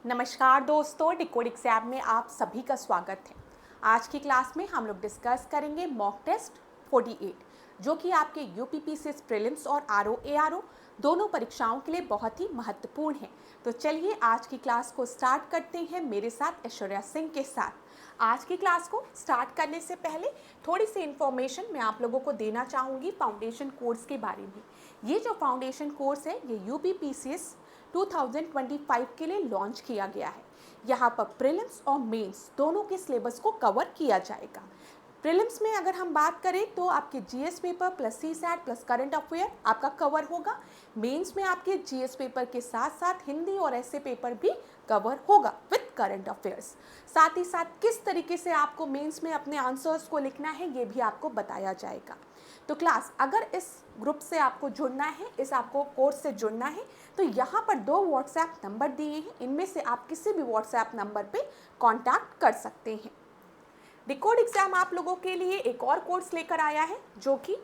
नमस्कार दोस्तों, decode exam में आप सभी का स्वागत है। आज की क्लास में हम लोग डिस्कस करेंगे मॉक टेस्ट 48 जो कि आपके यूपीपीसीएस प्रीलिम्स और आरओ एआरओ दोनों परीक्षाओं के लिए बहुत ही महत्वपूर्ण है। तो चलिए आज की क्लास को स्टार्ट करते हैं मेरे साथ ऐश्वर्या सिंह के साथ। आज की क्लास को स्टार्ट करने से पहले थोड़ी सी इन्फॉर्मेशन मैं आप लोगों को देना चाहूँगी फाउंडेशन कोर्स के बारे में। ये जो फाउंडेशन कोर्स है ये यूपीपीसीएस 2025 के लिए लॉन्च किया गया है। यहाँ पर प्रीलिम्स और मेंस दोनों के सिलेबस को कवर किया जाएगा। प्रीलिम्स में अगर हम बात करें तो आपके GS paper plus CSAT plus current affair आपका कवर होगा। मेंस में आपके जीएस पेपर के साथ साथ हिंदी और ऐसे पेपर भी कवर होगा विद करंट अफेयर्स। साथ ही साथ किस तरीके से आपको मेंस में अपने आंसर्स को लिखना है ये भी आपको बताया जाएगा। तो क्लास अगर इस ग्रुप से आपको जुड़ना है, इस आपको कोर्स से जुड़ना है तो यहाँ पर 2 व्हाट्सएप नंबर दिए हैं। इनमें से आप किसी भी व्हाट्सएप नंबर पे कांटेक्ट कर सकते हैं। डिकोड एग्जाम आप लोगों के लिए एक और कोर्स लेकर आया है जो कि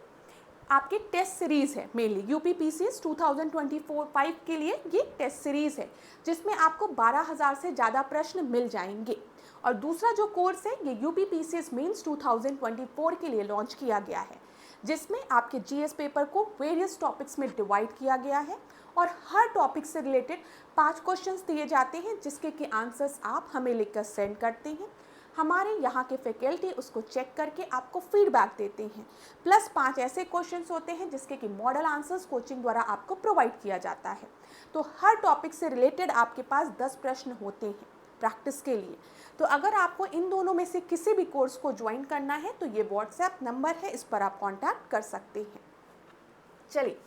आपकी टेस्ट सीरीज़ है। मेनली यूपीपीसीएस 2025 के लिए ये टेस्ट सीरीज़ है जिसमें आपको 12,000 से ज़्यादा प्रश्न मिल जाएंगे। और दूसरा जो कोर्स है ये यूपीपीसीएस मेंस 2024 के लिए लॉन्च किया गया है जिसमें आपके जीएस पेपर को वेरियस टॉपिक्स में डिवाइड किया गया है और हर टॉपिक से रिलेटेड 5 क्वेश्चंस दिए जाते हैं जिसके कि आंसर्स आप हमें लिखकर सेंड करते हैं। हमारे यहाँ के फैकल्टी उसको चेक करके आपको फीडबैक देते हैं। प्लस 5 ऐसे क्वेश्चंस होते हैं जिसके कि मॉडल आंसर्स कोचिंग द्वारा आपको प्रोवाइड किया जाता है। तो हर टॉपिक से रिलेटेड आपके पास 10 प्रश्न होते हैं प्रैक्टिस के लिए। तो अगर आपको इन दोनों में से किसी भी कोर्स को ज्वाइन करना है तो ये व्हाट्सएप नंबर है, इस पर आप कांटेक्ट कर सकते हैं। चलिए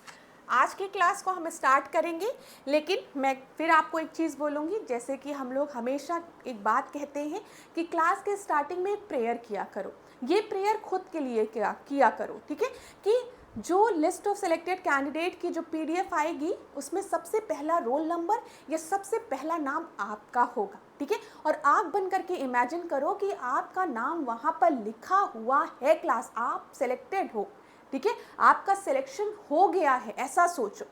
आज की क्लास को हम स्टार्ट करेंगे, लेकिन मैं फिर आपको एक चीज़ बोलूँगी। जैसे कि हम लोग हमेशा एक बात कहते हैं कि क्लास के स्टार्टिंग में प्रेयर किया करो। ये प्रेयर खुद के लिए किया करो, ठीक है। कि जो लिस्ट ऑफ सेलेक्टेड कैंडिडेट की जो पीडीएफ आएगी उसमें सबसे पहला रोल नंबर या सबसे पहला नाम आपका होगा, ठीक है। और आँख बंद करके इमेजिन करो कि आपका नाम वहाँ पर लिखा हुआ है, क्लास आप सेलेक्टेड हो, ठीक है, आपका सिलेक्शन हो गया है, ऐसा सोचो।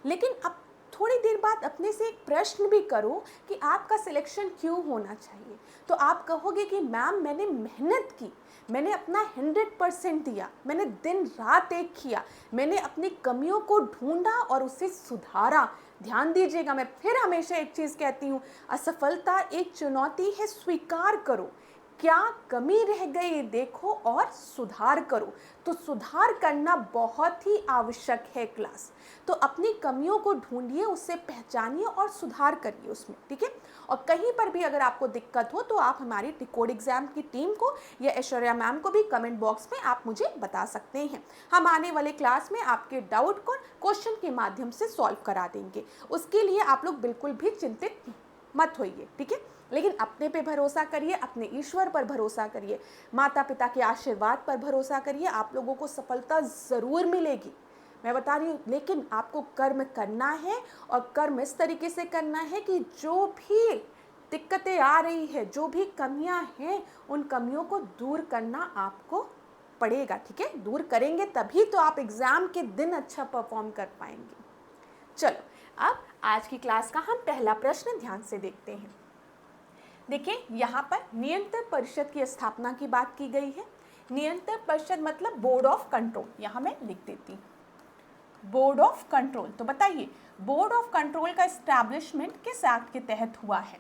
लेकिन अब थोड़ी देर बाद अपने से एक प्रश्न भी करो कि आपका सिलेक्शन क्यों होना चाहिए। तो आप कहोगे कि मैम मैंने मेहनत की, मैंने अपना 100% दिया, मैंने दिन रात एक किया, मैंने अपनी कमियों को ढूंढा और उसे सुधारा। ध्यान दीजिएगा, मैं फिर हमेशा एक चीज़ कहती हूँ, असफलता एक चुनौती है, स्वीकार करो। क्या कमी रह गई देखो और सुधार करो। तो सुधार करना बहुत ही आवश्यक है क्लास। तो अपनी कमियों को ढूंढिए, उससे पहचानिए और सुधार करिए उसमें, ठीक है। और कहीं पर भी अगर आपको दिक्कत हो तो आप हमारी डिकोड एग्जाम की टीम को या ऐश्वर्या मैम को भी कमेंट बॉक्स में आप मुझे बता सकते हैं। हम आने वाले क्लास में आपके डाउट को क्वेश्चन के माध्यम से सॉल्व करा देंगे। उसके लिए आप लोग बिल्कुल भी चिंतित मत होइए, ठीक है। लेकिन अपने पे भरोसा करिए, अपने ईश्वर पर भरोसा करिए, माता पिता के आशीर्वाद पर भरोसा करिए। आप लोगों को सफलता ज़रूर मिलेगी, मैं बता रही हूँ। लेकिन आपको कर्म करना है और कर्म इस तरीके से करना है कि जो भी दिक्कतें आ रही है, जो भी कमियां हैं, उन कमियों को दूर करना आपको पड़ेगा, ठीक है। दूर करेंगे तभी तो आप एग्ज़ाम के दिन अच्छा परफॉर्म कर पाएंगे। चलो अब आज की क्लास का हम पहला प्रश्न ध्यान से देखते हैं। देखिए यहाँ पर नियंत्रण परिषद की स्थापना की बात की गई है। नियंत्रण परिषद मतलब बोर्ड ऑफ कंट्रोल, यहाँ मैं लिख देती हूँ बोर्ड ऑफ कंट्रोल। तो बताइए बोर्ड ऑफ कंट्रोल का एस्टैब्लिशमेंट किस एक्ट के तहत हुआ है।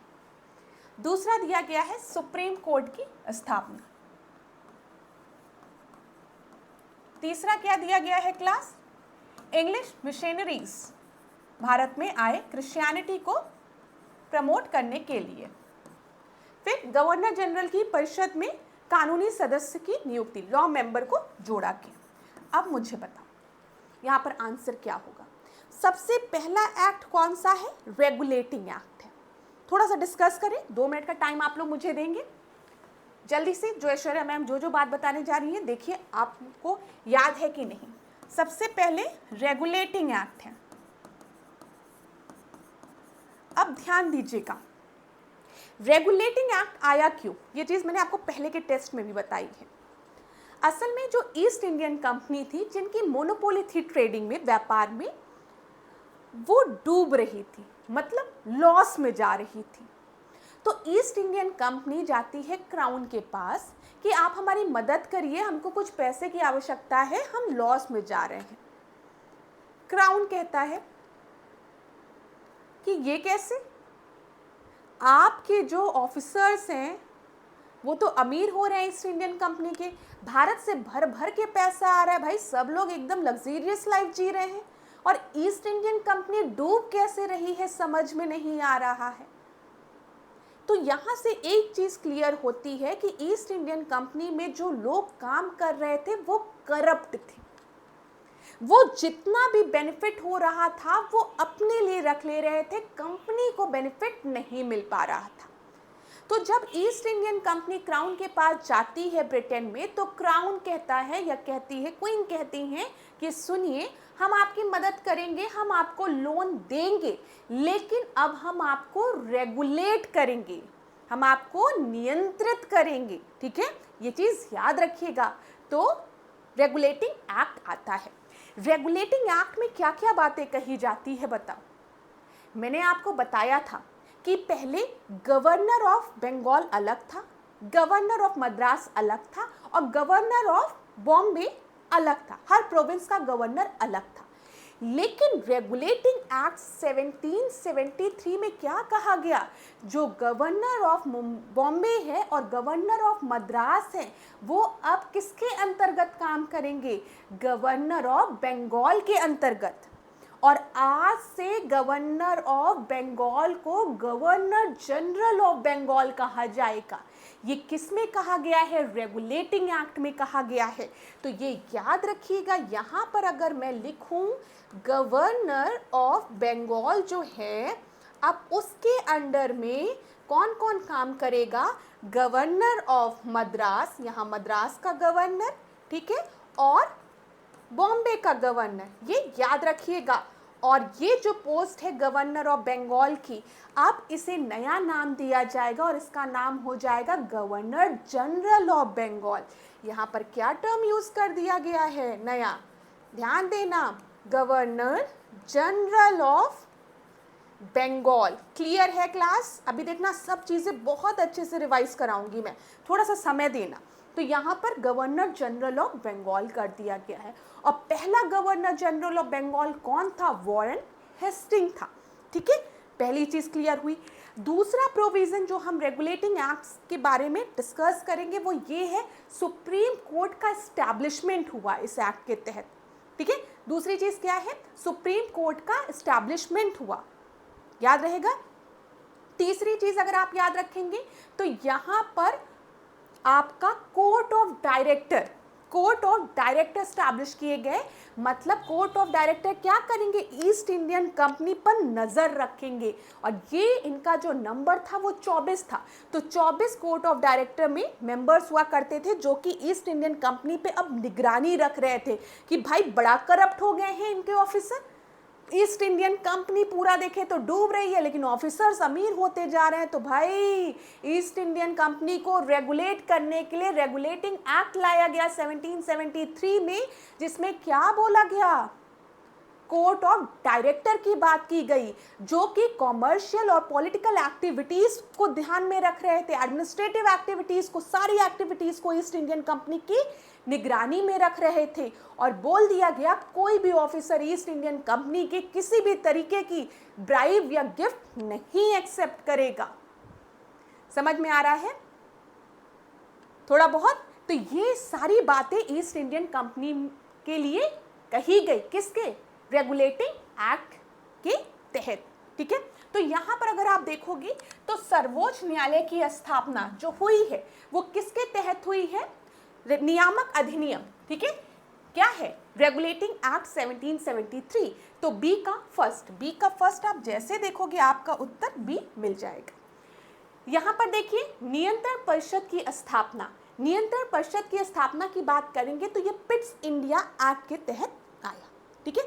दूसरा दिया गया है सुप्रीम कोर्ट की स्थापना। तीसरा क्या दिया गया है क्लास, इंग्लिश मिशनरीज भारत में आए क्रिश्चियनिटी को प्रमोट करने के लिए। फिर गवर्नर जनरल की परिषद में कानूनी सदस्य की नियुक्ति, लॉ मेंबर को जोड़ा गया। अब मुझे बताओ यहाँ पर आंसर क्या होगा। सबसे पहला एक्ट कौन सा है, रेगुलेटिंग एक्ट है। थोड़ा सा डिस्कस करें, 2 मिनट का टाइम आप लोग मुझे देंगे जल्दी से। जो ऐश्वर्या मैम जो बात बताने जा रही है देखिए आपको याद है कि नहीं। सबसे पहले रेगुलेटिंग एक्ट है। अब ध्यान दीजिएगा, रेगुलेटिंग एक्ट आया क्यों, ये चीज़ मैंने आपको पहले के टेस्ट में भी बताई है। असल में जो ईस्ट इंडियन कंपनी थी, जिनकी मोनोपोली थी ट्रेडिंग में, व्यापार में, वो डूब रही थी, मतलब लॉस में जा रही थी। तो ईस्ट इंडियन कंपनी जाती है क्राउन के पास कि आप हमारी मदद करिए, हमको कुछ पैसे की आवश्यकता है, हम लॉस में जा रहे हैं। क्राउन कहता है कि ये कैसे, आपके जो ऑफिसर्स हैं वो तो अमीर हो रहे हैं ईस्ट इंडियन कंपनी के, भारत से भर भर के पैसा आ रहा है भाई, सब लोग एकदम लग्जरियस लाइफ जी रहे हैं, और ईस्ट इंडियन कंपनी डूब कैसे रही है समझ में नहीं आ रहा है। तो यहाँ से एक चीज़ क्लियर होती है कि ईस्ट इंडियन कंपनी में जो लोग काम कर रहे थे वो करप्ट थे, वो जितना भी बेनिफिट हो रहा था वो अपने लिए रख ले रहे थे, कंपनी को बेनिफिट नहीं मिल पा रहा था। तो जब ईस्ट इंडियन कंपनी क्राउन के पास जाती है ब्रिटेन में, तो क्राउन कहता है या कहती है, क्वीन कहती हैं कि सुनिए, हम आपकी मदद करेंगे, हम आपको लोन देंगे, लेकिन अब हम आपको रेगुलेट करेंगे, हम आपको नियंत्रित करेंगे। ठीक है, ये चीज़ याद रखिएगा। तो रेगुलेटिंग एक्ट आता है। रेगुलेटिंग एक्ट में क्या क्या बातें कही जाती है बताओ। मैंने आपको बताया था कि पहले गवर्नर ऑफ बंगाल अलग था, गवर्नर ऑफ मद्रास अलग था, और गवर्नर ऑफ बॉम्बे अलग था, हर प्रोविंस का गवर्नर अलग था। लेकिन रेगुलेटिंग एक्ट 1773 में क्या कहा गया, जो गवर्नर ऑफ बॉम्बे है और गवर्नर ऑफ मद्रास है वो अब किसके अंतर्गत काम करेंगे, गवर्नर ऑफ बंगाल के अंतर्गत। और आज से गवर्नर ऑफ बंगाल को गवर्नर जनरल ऑफ बंगाल कहा जाएगा। ये किस में कहा गया है, रेगुलेटिंग एक्ट में कहा गया है। तो ये याद रखिएगा, यहाँ पर अगर मैं लिखूं गवर्नर ऑफ बंगाल जो है, अब उसके अंडर में कौन कौन काम करेगा, गवर्नर ऑफ मद्रास, यहाँ मद्रास का गवर्नर, ठीक है, और बॉम्बे का गवर्नर, ये याद रखिएगा। और ये जो पोस्ट है गवर्नर ऑफ बंगाल की, अब इसे नया नाम दिया जाएगा और इसका नाम हो जाएगा गवर्नर जनरल ऑफ बंगाल। यहाँ पर क्या टर्म यूज कर दिया गया है नया, ध्यान देना, governor general of Bengal. Clear है क्लास? अभी देखना, सब चीज़ें बहुत अच्छे से रिवाइज कराऊंगी मैं, थोड़ा सा समय देना। तो यहाँ पर गवर्नर जनरल ऑफ बंगाल कर दिया गया है। और पहला गवर्नर जनरल ऑफ बंगाल कौन था, वॉरेन हेस्टिंग था। ठीक है, पहली चीज़ क्लियर हुई। दूसरा प्रोविज़न जो हम रेगुलेटिंग एक्ट्स के बारे में डिस्कस करेंगे वो ये है, सुप्रीम कोर्ट का इस्टेब्लिशमेंट हुआ इस एक्ट के तहत। ठीक है, दूसरी चीज़ क्या है, सुप्रीम कोर्ट का इस्टेब्लिशमेंट हुआ, याद रहेगा। तीसरी चीज़ अगर आप याद रखेंगे तो यहाँ पर आपका कोर्ट ऑफ डायरेक्टर स्टैब्लिश किए गए। मतलब कोर्ट ऑफ डायरेक्टर क्या करेंगे, ईस्ट इंडियन कंपनी पर नजर रखेंगे। और ये इनका जो नंबर था वो 24 था। तो 24 कोर्ट ऑफ डायरेक्टर में मेंबर्स हुआ करते थे जो कि ईस्ट इंडियन कंपनी पे अब निगरानी रख रहे थे कि भाई बड़ा करप्ट हो गए हैं इनके ऑफिसर, ईस्ट इंडियन कंपनी पूरा देखे तो डूब रही है लेकिन ऑफिसर्स अमीर होते जा रहे हैं। तो भाई ईस्ट इंडियन कंपनी को रेगुलेट करने के लिए रेगुलेटिंग एक्ट लाया गया 1773 में, जिसमें क्या बोला गया, कोर्ट ऑफ डायरेक्टर की बात की गई, जो कि कॉमर्शियल और पॉलिटिकल एक्टिविटीज को ध्यान में रख रहे थे, एडमिनिस्ट्रेटिव एक्टिविटीज को, सारी एक्टिविटीज को ईस्ट इंडियन कंपनी की निगरानी में रख रहे थे। और बोल दिया गया कोई भी ऑफिसर ईस्ट इंडियन कंपनी के किसी भी तरीके की ब्राइब या गिफ्ट नहीं एक्सेप्ट करेगा। समझ में आ रहा है थोड़ा बहुत? तो ये सारी बातें ईस्ट इंडियन कंपनी के लिए कही गई, किसके, रेगुलेटिंग एक्ट के तहत। ठीक है, तो यहाँ पर अगर आप देखोगे तो सर्वोच्च न्यायालय की स्थापना जो हुई है वो किसके तहत हुई है, नियामक अधिनियम। ठीक है, क्या है, रेगुलेटिंग एक्ट 1773। तो बी का फर्स्ट आप जैसे देखोगे आपका उत्तर बी मिल जाएगा। यहाँ पर देखिए नियंत्रण परिषद की स्थापना, नियंत्रण परिषद की स्थापना की बात करेंगे तो ये पिट्स इंडिया एक्ट के तहत आया। ठीक है,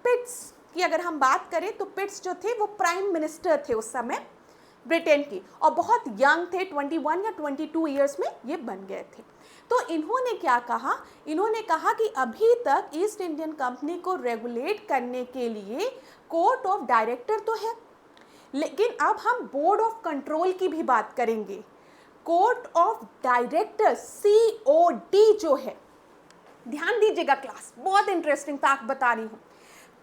पिट्स की अगर हम बात करें तो पिट्स जो थे वो प्राइम मिनिस्टर थे उस समय ब्रिटेन की, और बहुत यंग थे, 21 या 22 ईयर्स में ये बन गए थे। तो इन्होंने क्या कहा, इन्होंने कहा कि अभी तक ईस्ट इंडियन कंपनी को रेगुलेट करने के लिए कोर्ट ऑफ डायरेक्टर तो है, लेकिन अब हम बोर्ड ऑफ कंट्रोल की भी बात करेंगे। कोर्ट ऑफ डायरेक्टर COD जो है, ध्यान दीजिएगा क्लास, बहुत इंटरेस्टिंग फैक्ट बता रही हूँ।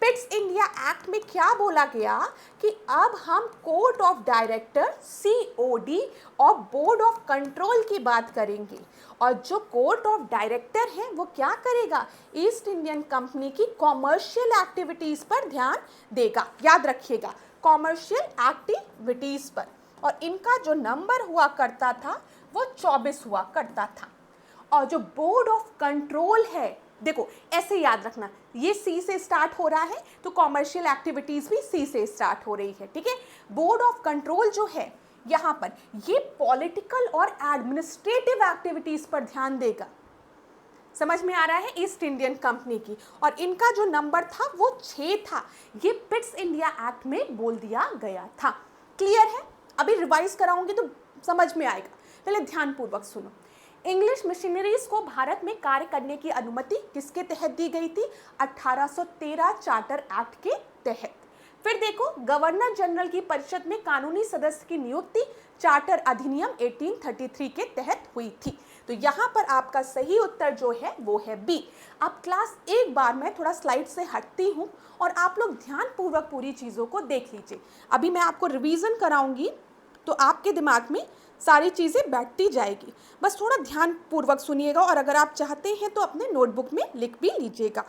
पिट्स इंडिया एक्ट में क्या बोला गया कि अब हम कोर्ट ऑफ डायरेक्टर COD और बोर्ड ऑफ कंट्रोल की बात करेंगे। और जो कोर्ट ऑफ डायरेक्टर है वो क्या करेगा, ईस्ट इंडियन कंपनी की कॉमर्शियल एक्टिविटीज पर ध्यान देगा। याद रखिएगा, कॉमर्शियल एक्टिविटीज पर। और इनका जो नंबर हुआ करता था वो 24 हुआ करता था। और जो बोर्ड ऑफ कंट्रोल है, देखो ऐसे याद रखना, ये C से स्टार्ट हो रहा है तो कॉमर्शियल एक्टिविटीज भी C से स्टार्ट हो रही है, ठीक है। बोर्ड ऑफ कंट्रोल जो है यहाँ पर, ये पॉलिटिकल और एडमिनिस्ट्रेटिव एक्टिविटीज पर ध्यान देगा। समझ में आ रहा है, ईस्ट इंडियन कंपनी की। और इनका जो नंबर था वो 6 था। ये पिट्स इंडिया एक्ट में बोल दिया गया था। क्लियर है? अभी रिवाइज कराऊंगी तो समझ में आएगा। पहले ध्यानपूर्वक सुनो। इंग्लिश मिशनरीज को भारत में कार्य करने की अनुमति किसके तहत दी गई थी? 1813 चार्टर एक्ट के तहत। फिर देखो, गवर्नर जनरल की परिषद में कानूनी सदस्य की नियुक्ति चार्टर अधिनियम 1833 के तहत हुई थी। तो यहाँ पर आपका सही उत्तर जो है वो है B। अब क्लास एक बार मैं थोड़ा स्लाइड से हटती हूँ और आप लोग ध्यानपूर्वक पूरी चीज़ों को देख लीजिए। अभी मैं आपको रिवीजन कराऊंगी तो आपके दिमाग में सारी चीज़ें बैठती जाएगी। बस थोड़ा ध्यानपूर्वक सुनिएगा और अगर आप चाहते हैं तो अपने नोटबुक में लिख भी लीजिएगा।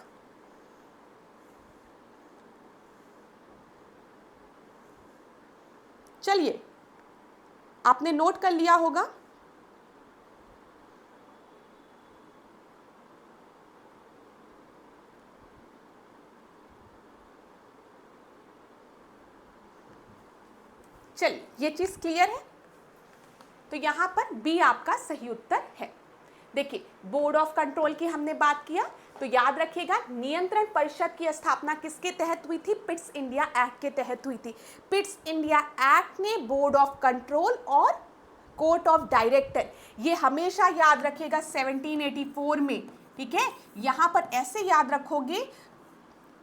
चलिए, आपने नोट कर लिया होगा। चलिए, ये चीज़ क्लियर है। तो यहाँ पर B आपका सही उत्तर है। देखिए, बोर्ड ऑफ कंट्रोल की हमने बात किया तो याद रखिएगा, नियंत्रण परिषद की स्थापना किसके तहत हुई थी? पिट्स इंडिया एक्ट के तहत हुई थी। पिट्स इंडिया एक्ट ने बोर्ड ऑफ कंट्रोल और कोर्ट ऑफ डायरेक्टर, ये हमेशा याद रखिएगा 1784 में, ठीक है। यहाँ पर ऐसे याद रखोगे,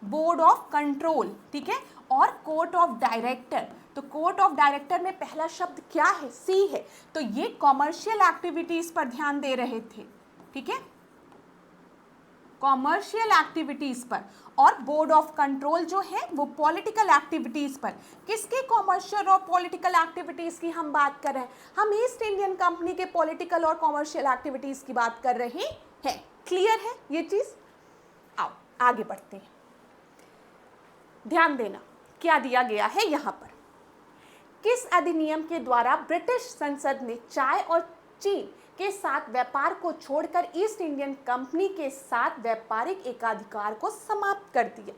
बोर्ड ऑफ कंट्रोल, ठीक है, और कोर्ट ऑफ डायरेक्टर। तो कोर्ट ऑफ डायरेक्टर में पहला शब्द क्या है? C है। तो ये कॉमर्शियल एक्टिविटीज पर ध्यान दे रहे थे, ठीक है, कॉमर्शियल एक्टिविटीज पर। और बोर्ड ऑफ कंट्रोल जो है वो पॉलिटिकल एक्टिविटीज पर। किसके कॉमर्शियल और पॉलिटिकल एक्टिविटीज की हम बात कर रहे हैं? हम ईस्ट इंडियन कंपनी के पॉलिटिकल और कॉमर्शियल एक्टिविटीज की बात कर रहे हैं। क्लियर है ये चीज? आओ आगे बढ़ते हैं। ध्यान देना क्या दिया गया है यहाँ पर। किस अधिनियम के द्वारा ब्रिटिश संसद ने चाय और चीन के साथ व्यापार को छोड़कर ईस्ट इंडियन कंपनी के साथ व्यापारिक एकाधिकार को समाप्त कर दिया?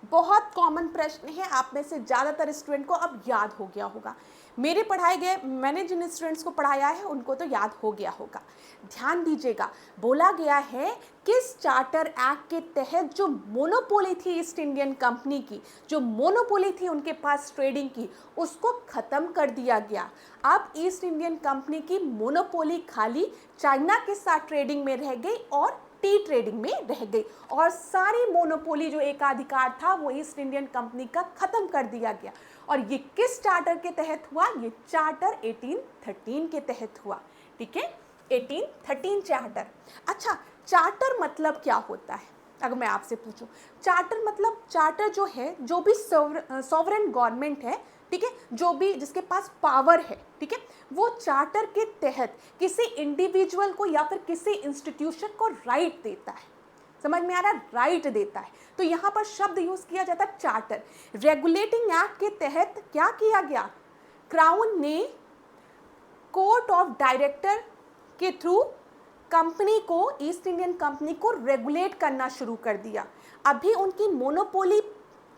बहुत कॉमन प्रश्न है, आप में से ज़्यादातर स्टूडेंट को अब याद हो गया होगा। मेरे पढ़ाए गए, मैंने जिन स्टूडेंट्स को पढ़ाया है उनको तो याद हो गया होगा। ध्यान दीजिएगा, बोला गया है किस चार्टर एक्ट के तहत जो मोनोपोली थी ईस्ट इंडियन कंपनी की, जो मोनोपोली थी उनके पास ट्रेडिंग की, उसको ख़त्म कर दिया गया। अब ईस्ट इंडियन कंपनी की मोनोपोली खाली चाइना के साथ ट्रेडिंग में रह गई और टी ट्रेडिंग में रह गई, और सारी मोनोपोली जो एकाधिकार था वो ईस्ट इंडियन कंपनी का खत्म कर दिया गया। और ये किस चार्टर के तहत हुआ? ये चार्टर 1813 के तहत हुआ, ठीक है, 1813 चार्टर। अच्छा, चार्टर मतलब क्या होता है? अगर मैं आपसे पूछूं, चार्टर मतलब, चार्टर जो है, जो भी सॉवरेन गवर्नमेंट है, ठीक है, जो भी जिसके पास पावर है, ठीक है, वो चार्टर के तहत किसी इंडिविजुअल को या फिर किसी इंस्टीट्यूशन को राइट देता है। समझ में आ रहा है? राइट देता है। तो यहाँ पर शब्द यूज किया जाता है चार्टर। रेगुलेटिंग एक्ट के तहत क्या किया गया? क्राउन ने कोर्ट ऑफ डायरेक्टर के थ्रू कंपनी को, ईस्ट इंडियन कंपनी को रेगुलेट करना शुरू कर दिया। अभी उनकी मोनोपोली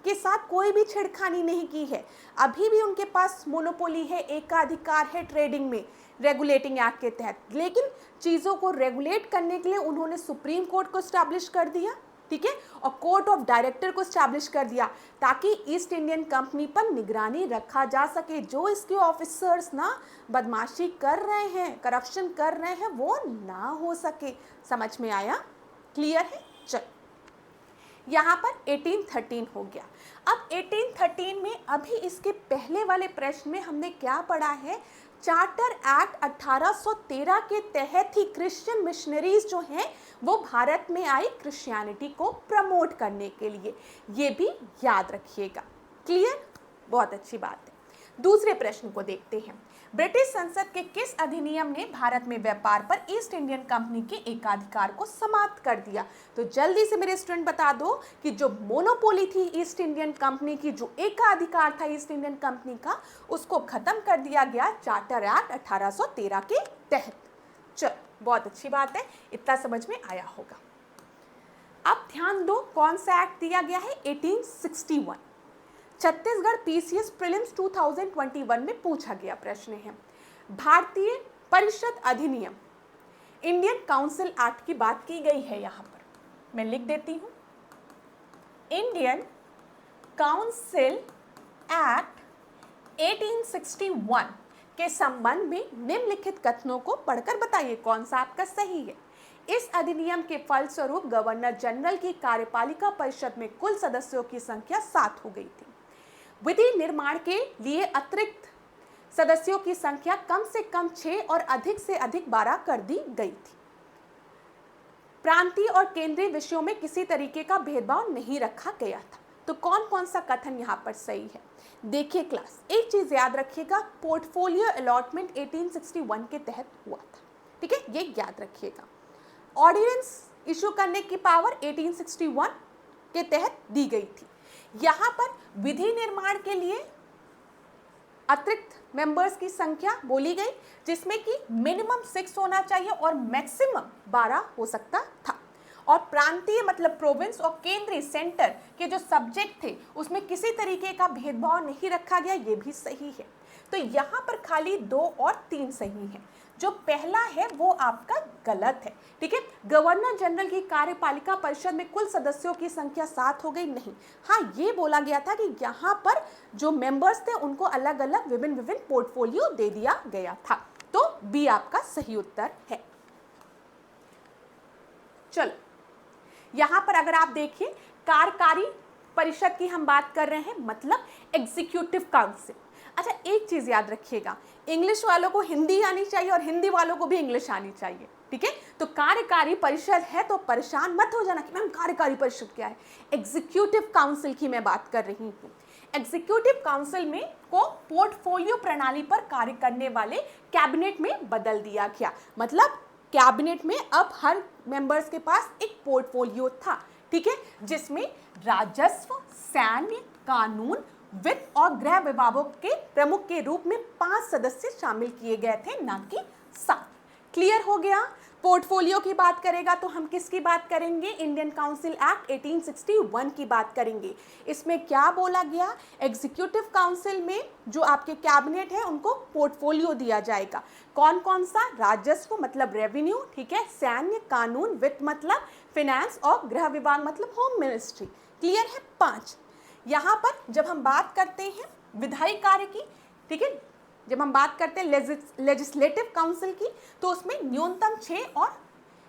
के साथ कोई भी छेड़खानी नहीं की है, अभी भी उनके पास मोनोपोली है, एकाधिकार है ट्रेडिंग में रेगुलेटिंग एक्ट के तहत। लेकिन चीज़ों को रेगुलेट करने के लिए उन्होंने सुप्रीम कोर्ट को स्टैब्लिश कर दिया, ठीक है, और कोर्ट ऑफ डायरेक्टर को स्टैब्लिश कर दिया, ताकि ईस्ट इंडियन कंपनी पर निगरानी रखा जा सके। जो इसके ऑफिसर्स ना बदमाशी कर रहे हैं, करप्शन कर रहे हैं, वो ना हो सके। समझ में आया? क्लियर है? चल, यहाँ पर 1813 हो गया। अब 1813 में अभी इसके पहले वाले प्रश्न में हमने क्या पढ़ा है, चार्टर एक्ट 1813 के तहत ही क्रिश्चियन मिशनरीज जो हैं वो भारत में आई क्रिश्चियनिटी को प्रमोट करने के लिए, ये भी याद रखिएगा। क्लियर, बहुत अच्छी बात है। दूसरे प्रश्न को देखते हैं। ब्रिटिश संसद के किस अधिनियम ने भारत में व्यापार पर ईस्ट इंडियन कंपनी के एकाधिकार को समाप्त कर दिया? तो जल्दी से मेरे स्टूडेंट बता दो कि जो मोनोपोली थी ईस्ट इंडियन कंपनी की, जो एकाधिकार था ईस्ट इंडियन कंपनी का, उसको खत्म कर दिया गया चार्टर एक्ट 1813 के तहत। चलो, बहुत अच्छी बात है, इतना समझ में आया होगा। अब ध्यान दो, कौन सा एक्ट दिया गया है? 1861। छत्तीसगढ़ पीसीएस प्रीलिम्स 2021 में पूछा गया प्रश्न है। भारतीय परिषद अधिनियम, इंडियन काउंसिल एक्ट की बात की गई है। यहाँ पर मैं लिख देती हूँ, इंडियन काउंसिल एक्ट 1861 के संबंध में निम्नलिखित कथनों को पढ़कर बताइए कौन सा आपका सही है। इस अधिनियम के फलस्वरूप गवर्नर जनरल की कार्यपालिका परिषद में कुल सदस्यों की संख्या 7 हो गई थी। विधि निर्माण के लिए अतिरिक्त सदस्यों की संख्या कम से कम 6 और अधिक से अधिक 12 कर दी गई थी। प्रांतीय और केंद्रीय विषयों में किसी तरीके का भेदभाव नहीं रखा गया था। तो कौन कौन सा कथन यहाँ पर सही है? देखिए क्लास, एक चीज याद रखिएगा, पोर्टफोलियो अलॉटमेंट 1861 के तहत हुआ था। ठीक है, ये याद रखिएगा। ऑर्डिनेंस इशू करने की पावर 1861 के तहत दी गई थी। यहाँ पर विधि निर्माण के लिए अतिरिक्त मेंबर्स की संख्या बोली गई, जिसमें कि मिनिमम 6 होना चाहिए और मैक्सिमम 12 हो सकता था। और प्रांतीय मतलब प्रोविंस और केंद्रीय सेंटर के जो सब्जेक्ट थे उसमें किसी तरीके का भेदभाव नहीं रखा गया, ये भी सही है। तो यहाँ पर खाली 2 और 3 सही है। जो पहला है वो आपका गलत है। ठीक है, गवर्नर जनरल की कार्यपालिका परिषद में कुल सदस्यों की संख्या 7 हो गई, नहीं। हाँ, ये बोला गया था कि यहाँ पर जो मेंबर्स थे उनको अलग अलग विभिन्न पोर्टफोलियो दे दिया गया था। तो बी आपका सही उत्तर है। चलो, यहाँ पर अगर आप देखिए, कार्यकारी परिषद की हम बात कर रहे हैं, मतलब एग्जीक्यूटिव काउंसिल। अच्छा, एक चीज याद रखिएगा, इंग्लिश वालों को हिंदी आनी चाहिए और हिंदी वालों को भी इंग्लिश आनी चाहिए। ठीक है, तो कार्यकारी परिषद है तो परेशान मत हो जाना कि मैम कार्यकारी परिषद क्या है। एग्जीक्यूटिव काउंसिल की मैं बात कर रही हूँ। एग्जीक्यूटिव काउंसिल में को पोर्टफोलियो प्रणाली पर कार्य करने वाले कैबिनेट में बदल दिया गया। मतलब कैबिनेट में अब हर मेंबर्स के पास एक पोर्टफोलियो था। ठीक है, जिसमें राजस्व, सैन्य, कानून, वित्त और गृह विभागों के प्रमुख के रूप में 5 सदस्य शामिल किए गए थे, ना कि 7। क्लियर हो गया? पोर्टफोलियो की बात करेगा तो हम किसकी बात करेंगे? इंडियन काउंसिल एक्ट 1861 की बात करेंगे। इसमें क्या बोला गया? एग्जीक्यूटिव काउंसिल में जो आपके कैबिनेट है उनको पोर्टफोलियो दिया जाएगा। कौन कौन सा? राजस्व मतलब रेवेन्यू, ठीक है, सैन्य, कानून, वित्त मतलब फिनेंस और गृह विभाग मतलब होम मिनिस्ट्री। क्लियर है? 5। यहाँ पर जब हम बात करते हैं विधायी कार्य की, ठीक है, जब हम बात करते हैं लेजिस्लेटिव काउंसिल की, तो उसमें न्यूनतम 6 और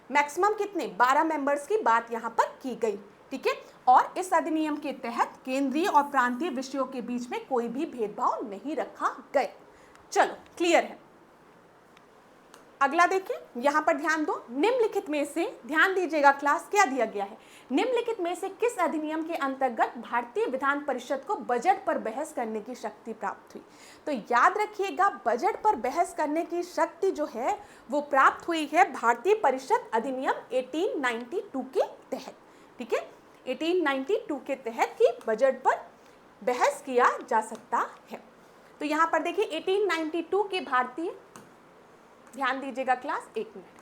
मैक्सिमम कितने? 12 मेंबर्स की बात यहाँ पर की गई। ठीक है, और इस अधिनियम के तहत केंद्रीय और प्रांतीय विषयों के बीच में कोई भी भेदभाव नहीं रखा गया। चलो, क्लियर है? अगला देखिए, यहाँ पर ध्यान दो, निम्नलिखित में से, ध्यान दीजिएगा क्लास, क्या दिया गया है? निम्नलिखित में से किस अधिनियम के अंतर्गत भारतीय विधान परिषद को बजट पर बहस करने की शक्ति प्राप्त हुई? तो याद रखिएगा, बजट पर बहस करने की शक्ति जो है वो प्राप्त हुई है भारतीय परिषद अधिनियम 1892 के तहत। ठीक है, 1892 के तहत ही बजट पर बहस किया जा सकता है। तो यहाँ पर देखिए 1892 के भारतीय, ध्यान दीजिएगा क्लास, 1 मिनट,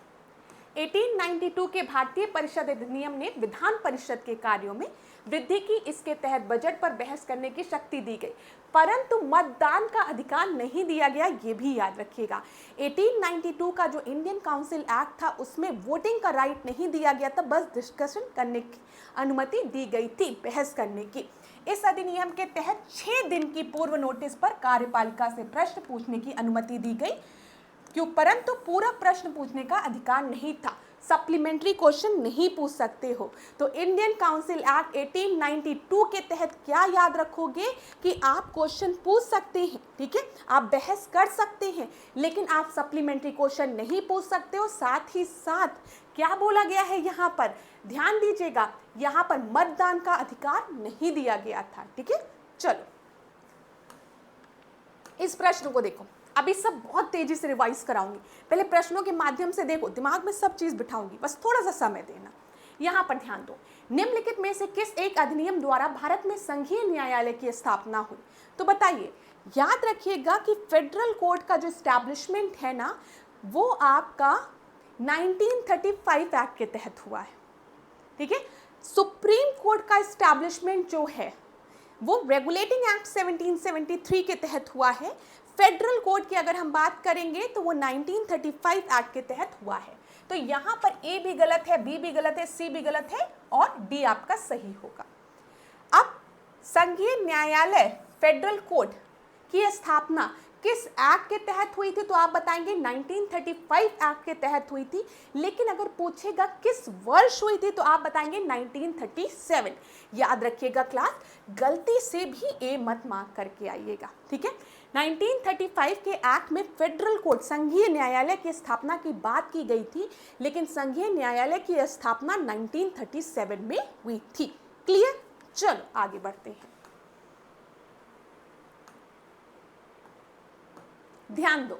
1892 के भारतीय परिषद अधिनियम ने विधान परिषद के कार्यों में वृद्धि की। इसके तहत बजट पर बहस करने की शक्ति दी गई, परंतु मतदान का अधिकार नहीं दिया गया, ये भी याद रखिएगा। 1892 का जो इंडियन काउंसिल एक्ट था उसमें वोटिंग का राइट नहीं दिया गया था, बस डिस्कशन करने की अनुमति दी गई थी, बहस करने की। इस अधिनियम के तहत 6 दिन की पूर्व नोटिस पर कार्यपालिका से प्रश्न पूछने की अनुमति दी गई, क्यों? परंतु पूरा प्रश्न पूछने का अधिकार नहीं था। सप्लीमेंट्री क्वेश्चन नहीं पूछ सकते हो। तो इंडियन काउंसिल एक्ट 1892 के तहत क्या याद रखोगे कि आप क्वेश्चन पूछ सकते हैं, ठीक है, आप बहस कर सकते हैं, लेकिन आप सप्लीमेंट्री क्वेश्चन नहीं पूछ सकते हो। साथ ही साथ क्या बोला गया है यहाँ पर, ध्यान दीजिएगा, यहाँ पर मतदान का अधिकार नहीं दिया गया था, ठीक है। चलो इस प्रश्न को देखो, अभी सब बहुत तेजी से रिवाइज कराऊंगी, पहले प्रश्नों के माध्यम से देखो, दिमाग में सब चीज बिठाऊंगी, बस थोड़ा सा समय देना। यहाँ पर ध्यान दो, निम्नलिखित में से किस एक अधिनियम द्वारा भारत में संघीय न्यायालय की स्थापना हुई? तो बताइए, याद रखिएगा कि फेडरल कोर्ट का जो स्टैब्लिशमेंट है ना, वो आपका 1935 एक्ट के तहत हुआ है, ठीक है। सुप्रीम कोर्ट का स्टैब्लिशमेंट जो है वो रेगुलेटिंग एक्ट 1773 के तहत हुआ है। फेडरल कोर्ट की अगर हम बात करेंगे तो वो 1935 एक्ट के तहत हुआ है। तो यहाँ पर ए भी गलत है, बी भी गलत है, सी भी गलत है और डी आपका सही होगा। अब संघीय न्यायालय फेडरल कोर्ट की स्थापना किस एक्ट के तहत हुई थी? तो आप बताएंगे 1935 एक्ट के तहत हुई थी। लेकिन अगर पूछेगा किस वर्ष हुई थी तो आप बताएंगे 1937। याद रखिएगा क्लास, गलती से भी ए मत मार्क करके आइएगा, ठीक है। 1935 के एक्ट में फेडरल कोर्ट संघीय न्यायालय की स्थापना की बात की गई थी, लेकिन संघीय न्यायालय की स्थापना 1937 में हुई थी। क्लियर? चलो आगे बढ़ते हैं। ध्यान दो,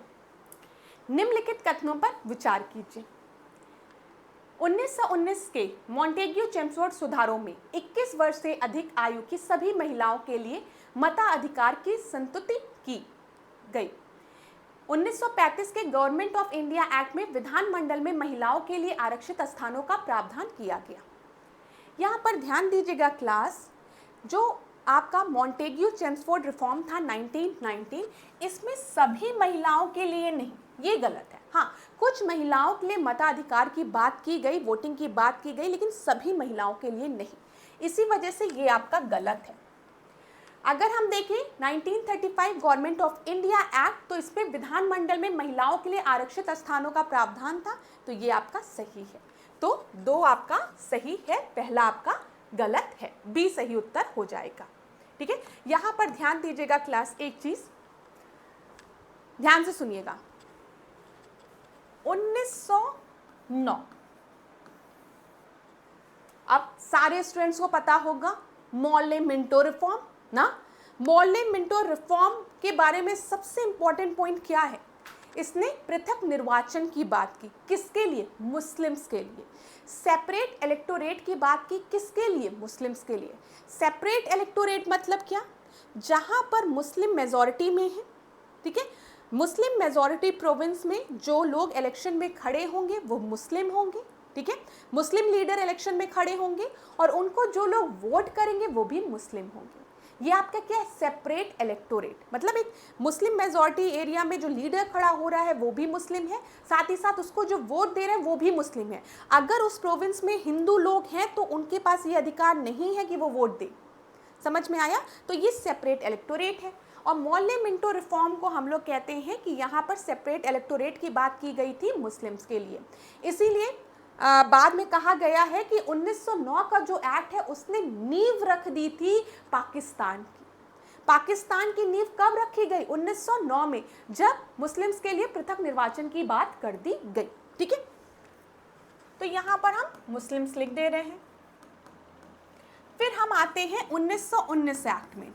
निम्नलिखित कथनों पर विचार कीजिए। 1919 के मॉन्टेग्यू चेम्सफोर्ड सुधारों में 21 वर्ष से अधिक आयु की सभी महिलाओं के लिए मताधिकार की संतुति की गई। 1935 के गवर्नमेंट ऑफ इंडिया एक्ट में विधानमंडल में महिलाओं के लिए आरक्षित स्थानों का प्रावधान किया गया। यहाँ पर ध्यान दीजिएगा क्लास, जो आपका मॉन्टेग्यू चेम्सफोर्ड रिफॉर्म था 1919, इसमें सभी महिलाओं के लिए नहीं, ये गलत है। हाँ, कुछ महिलाओं के लिए मताधिकार की बात की गई, वोटिंग की बात की गई, लेकिन सभी महिलाओं के लिए नहीं। इसी वजह से ये आपका गलत है। अगर हम देखें 1935 गवर्नमेंट ऑफ इंडिया एक्ट, तो इसमें विधानमंडल में महिलाओं के लिए आरक्षित स्थानों का प्रावधान था, तो ये आपका सही है। तो दो आपका सही है, पहला आपका गलत है, बी सही उत्तर हो जाएगा, ठीक है। यहां पर ध्यान दीजिएगा क्लास, एक चीज ध्यान से सुनिएगा। 1909, अब सारे स्टूडेंट्स को पता होगा मॉर्ले मिंटो रिफॉर्म ना। मॉर्ले मिंटो रिफॉर्म के बारे में सबसे इंपॉर्टेंट पॉइंट क्या है? इसने पृथक निर्वाचन की बात की, किसके लिए? मुस्लिम्स के लिए। सेपरेट इलेक्टोरेट की बात की, किसके लिए? मुस्लिम्स के लिए। सेपरेट इलेक्टोरेट मतलब क्या? जहां पर मुस्लिम मेजॉरिटी में है, ठीक है, मुस्लिम मेजॉरिटी प्रोविंस में जो लोग इलेक्शन में खड़े होंगे वो मुस्लिम होंगे, ठीक है, मुस्लिम लीडर इलेक्शन में खड़े होंगे और उनको जो लोग वोट करेंगे वो भी मुस्लिम होंगे। ये आपका क्या है? सेपरेट इलेक्टोरेट, मतलब एक मुस्लिम मेजॉरिटी एरिया में जो लीडर खड़ा हो रहा है वो भी मुस्लिम है, साथ ही साथ उसको जो वोट दे रहे हैं वो भी मुस्लिम है। अगर उस प्रोविंस में हिंदू लोग हैं तो उनके पास ये अधिकार नहीं है कि वो वोट दे। समझ में आया? तो ये सेपरेट इलेक्टोरेट है। और मॉर्ले मिंटो रिफॉर्म को हम लोग कहते हैं कि यहाँ पर सेपरेट इलेक्टोरेट की बात की गई थी मुस्लिम्स के लिए। इसीलिए बाद में कहा गया है कि 1909 का जो एक्ट है उसने नींव रख दी थी पाकिस्तान की। पाकिस्तान की नींव कब रखी गई? 1909 में, जब मुस्लिम्स के लिए पृथक निर्वाचन की बात कर दी गई, ठीक है। तो यहां पर हम मुस्लिम्स लिख दे रहे हैं। फिर हम आते हैं 1919 एक्ट में,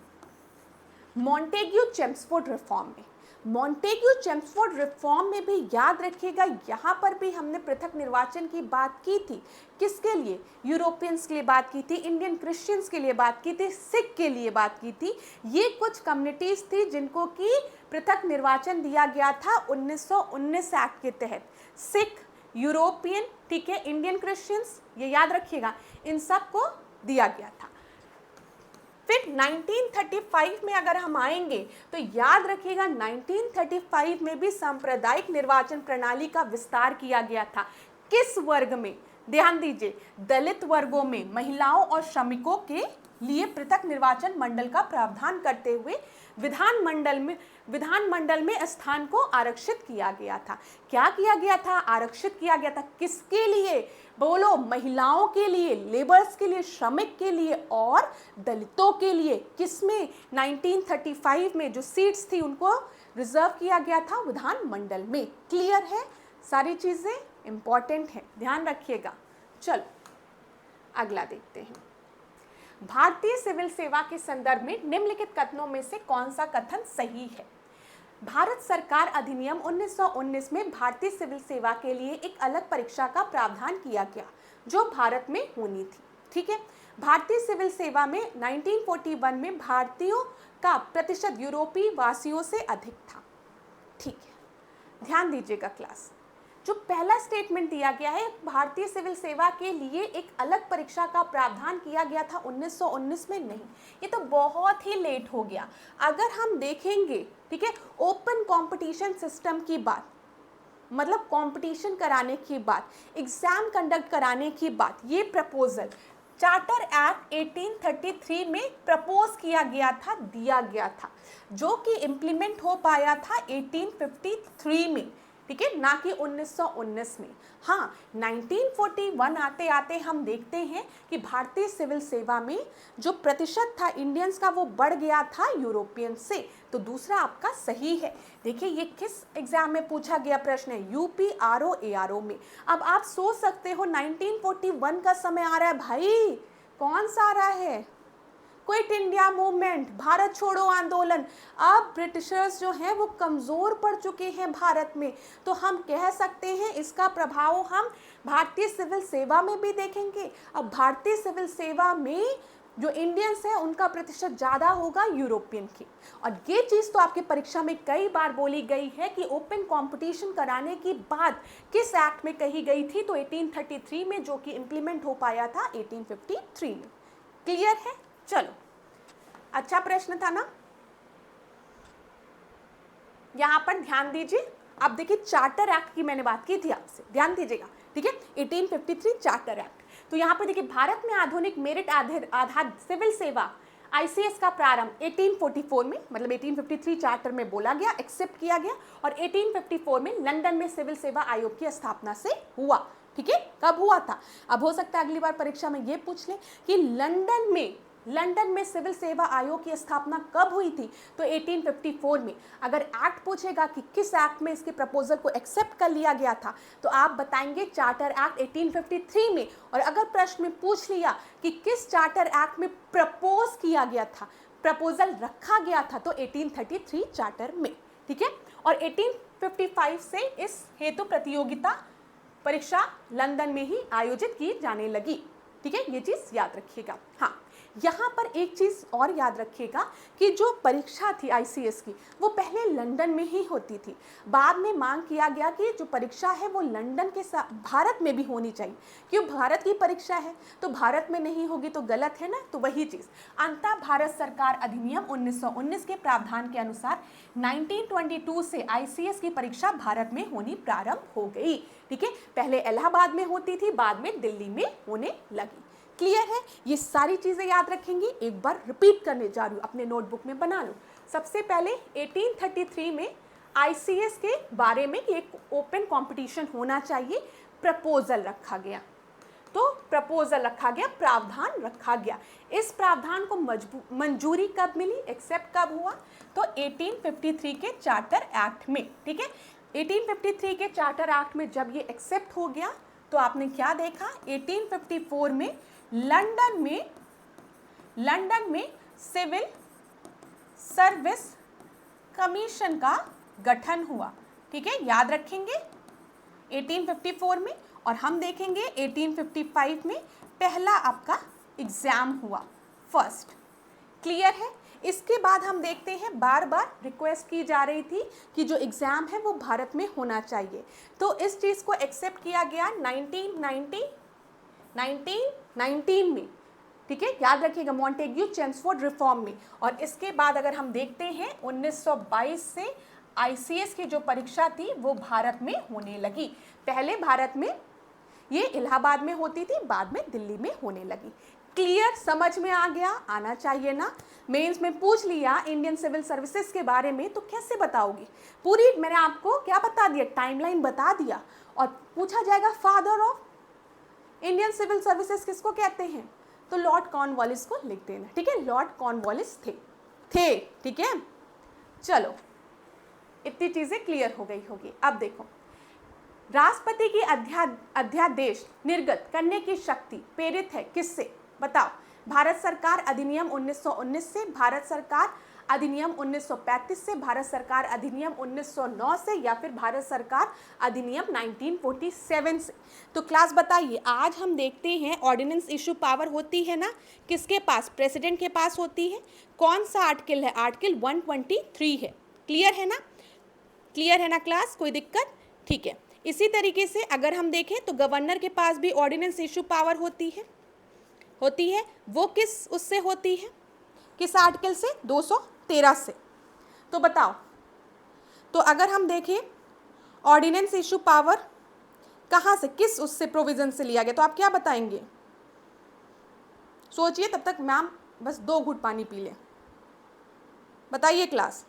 मॉन्टेग्यू चेम्सफोर्ड रिफॉर्म में। मॉन्टेग्यू चेम्सफोर्ड रिफॉर्म में भी याद रखिएगा, यहाँ पर भी हमने पृथक निर्वाचन की बात की थी। किसके लिए? यूरोपियंस के लिए बात की थी, इंडियन क्रिश्चियंस के लिए बात की थी, सिख के लिए बात की थी। ये कुछ कम्युनिटीज थी जिनको कि पृथक निर्वाचन दिया गया था 1919 एक्ट के तहत। सिख, यूरोपियन, ठीक है, इंडियन क्रिश्चियंस, ये याद रखिएगा, इन सब को दिया गया था। फिर 1935 में अगर हम आएंगे तो याद रखिएगा 1935 में भी सांप्रदायिक निर्वाचन प्रणाली का विस्तार किया गया था। किस वर्ग में? ध्यान दीजिए, दलित वर्गों में, महिलाओं और श्रमिकों के लिए पृथक निर्वाचन मंडल का प्रावधान करते हुए विधानमंडल में स्थान को आरक्षित किया गया था। क्या किया गया था? आरक्षित किया गया था। किसके लिए? बोलो, महिलाओं के लिए, लेबर्स के लिए, श्रमिक के लिए और दलितों के लिए। किसमें? 1935 में जो सीट्स थी उनको रिजर्व किया गया था विधानमंडल में। क्लियर है? सारी चीजें इंपॉर्टेंट हैं, ध्यान रखिएगा। चलो अगला देखते हैं। भारतीय सिविल सेवा के संदर्भ में निम्नलिखित कथनों में से कौन सा कथन सही है? भारत सरकार अधिनियम 1919 में भारतीय सिविल सेवा के लिए एक अलग परीक्षा का प्रावधान किया गया जो भारत में होनी थी। ठीक है, भारतीय सिविल सेवा में 1941 में भारतीयों का प्रतिशत यूरोपीय वासियों से अधिक था। ठीक है, ध्यान दीजिएगा क्लास। जो पहला स्टेटमेंट दिया गया है, भारतीय सिविल सेवा के लिए एक अलग परीक्षा का प्रावधान किया गया था 1919 में, नहीं, ये तो बहुत ही लेट हो गया। अगर हम देखेंगे, ठीक है, ओपन कंपटीशन सिस्टम की बात, मतलब कंपटीशन कराने की बात, एग्जाम कंडक्ट कराने की बात, ये प्रपोजल चार्टर एक्ट 1833 में प्रपोज किया गया था, दिया गया था, जो कि इम्प्लीमेंट हो पाया था 1853 में, ठीक है, ना कि 1919 में। हाँ, 1941 आते आते हम देखते हैं कि भारतीय सिविल सेवा में जो प्रतिशत था इंडियंस का वो बढ़ गया था यूरोपियन से। तो दूसरा आपका सही है। देखिए ये किस एग्जाम में पूछा गया प्रश्न है? यूपी आरओ एआरओ में। अब आप सोच सकते हो 1941 का समय आ रहा है भाई, कौन सा आ रहा है? क्विट इंडिया मूवमेंट, भारत छोड़ो आंदोलन। अब ब्रिटिशर्स जो हैं वो कमज़ोर पड़ चुके हैं भारत में, तो हम कह सकते हैं इसका प्रभाव हम भारतीय सिविल सेवा में भी देखेंगे। अब भारतीय सिविल सेवा में जो इंडियंस हैं उनका प्रतिशत ज़्यादा होगा यूरोपियन की। और ये चीज़ तो आपके परीक्षा में कई बार बोली गई है कि ओपन कंपटीशन कराने की बात किस एक्ट में कही गई थी? तो 1833 में, जो कि इम्प्लीमेंट हो पाया था 1853 में। क्लियर है? चलो, अच्छा प्रश्न था ना। यहां पर ध्यान दीजिए। अब देखिए चार्टर एक्ट की मैंने बात की थी आपसे, ध्यान दीजिएगा, ठीक है, 1853 चार्टर एक्ट। तो यहां पर देखिए भारत में आधुनिक मेरिट आधार सिविल सेवा आईसीएस का प्रारंभ 1844 में, मतलब 1853 चार्टर में बोला गया, एक्सेप्ट किया गया, और 1854 में लंदन में सिविल सेवा आयोग की स्थापना से हुआ। ठीक है, कब हुआ था? अब हो सकता है अगली बार परीक्षा में ये पूछ ले कि लंदन में सिविल सेवा आयोग की स्थापना कब हुई थी? तो 1854 में। अगर एक्ट पूछेगा कि किस एक्ट में इसके प्रपोजल को एक्सेप्ट कर लिया गया था, तो आप बताएंगे चार्टर एक्ट 1853 में। और अगर प्रश्न में पूछ लिया कि किस चार्टर एक्ट में प्रपोज किया गया था, प्रपोजल रखा गया था, तो 1833 चार्टर में। ठीक है, और 1855 से इस हेतु प्रतियोगिता परीक्षा लंदन में ही आयोजित की जाने लगी। ठीक है, ये चीज याद रखिएगा। हाँ, यहाँ पर एक चीज़ और याद रखिएगा कि जो परीक्षा थी आईसीएस की, वो पहले लंदन में ही होती थी। बाद में मांग किया गया कि जो परीक्षा है वो लंदन के साथ भारत में भी होनी चाहिए। क्यों? भारत की परीक्षा है तो भारत में नहीं होगी तो गलत है ना। तो वही चीज़, अंतः भारत सरकार अधिनियम 1919 के प्रावधान के अनुसार 1922 से आईसीएस की परीक्षा भारत में होनी प्रारंभ हो गई। ठीक है, पहले इलाहाबाद में होती थी, बाद में दिल्ली में होने लगी। क्लियर है? ये सारी चीजें याद रखेंगी। एक बार रिपीट करने जा रही हूँ, अपने नोटबुक में बना लो। सबसे पहले 1833 में आईसीएस के बारे में एक ओपन कंपटीशन होना चाहिए, प्रपोजल रखा गया। तो प्रपोजल रखा गया, प्रावधान रखा गया। इस प्रावधान को मंजूरी कब मिली, एक्सेप्ट कब हुआ? तो 1853 के चार्टर एक्ट में। ठीक है, 1853 के चार्टर एक्ट में जब ये एक्सेप्ट हो गया तो आपने क्या देखा? 1854 में लंदन में सिविल सर्विस कमीशन का गठन हुआ। ठीक है, याद रखेंगे 1854 में। और हम देखेंगे 1855 में पहला आपका एग्जाम हुआ, फर्स्ट। क्लियर है? इसके बाद हम देखते हैं बार बार रिक्वेस्ट की जा रही थी कि जो एग्ज़ाम है वो भारत में होना चाहिए। तो इस चीज़ को एक्सेप्ट किया गया 1919 में। ठीक है, याद रखिएगा, मॉन्टेग्यू चेम्सफोर्ड रिफॉर्म में। और इसके बाद अगर हम देखते हैं 1922 से आईसीएस की जो परीक्षा थी वो भारत में होने लगी। पहले भारत में ये इलाहाबाद में होती थी, बाद में दिल्ली में होने लगी। क्लियर, समझ में आ गया? आना चाहिए ना। मेंस में पूछ लिया इंडियन सिविल सर्विसेज के बारे में तो कैसे बताओगी? पूरी मैंने आपको क्या बता दिया, टाइमलाइन बता दिया, और पूछा जाएगा father of Indian civil services किसको कहते हैं, तो लॉर्ड कॉर्नवालिस को लिख देना। ठीक है, लॉर्ड कॉर्नवालिस थे। ठीक है, चलो इतनी चीजें क्लियर हो गई होगी। अब देखो, राष्ट्रपति की अध्यादेश निर्गत करने की शक्ति प्रेरित है किससे? बताओ। भारत सरकार अधिनियम 1919 से, भारत सरकार अधिनियम 1935 से, भारत सरकार अधिनियम 1909 से, या फिर भारत सरकार अधिनियम 1947 से। तो क्लास बताइए, आज हम देखते हैं ऑर्डिनेंस इशू पावर होती है ना किसके पास? प्रेसिडेंट के पास होती है। कौन सा आर्टिकल है? आर्टिकल 123 है। क्लियर है ना? क्लियर है ना क्लास? कोई दिक्कत? ठीक है। इसी तरीके से अगर हम देखें तो गवर्नर के पास भी ऑर्डिनेंस इशू पावर होती है। वो किस उससे होती है? किस आर्टिकल से? 213 से। तो बताओ, तो अगर हम देखें ऑर्डिनेंस इशू पावर कहाँ से, किस उससे प्रोविजन से लिया गया, तो आप क्या बताएंगे? सोचिए, तब तक मैम बस 2 घूंट पानी पी ले। बताइए क्लास।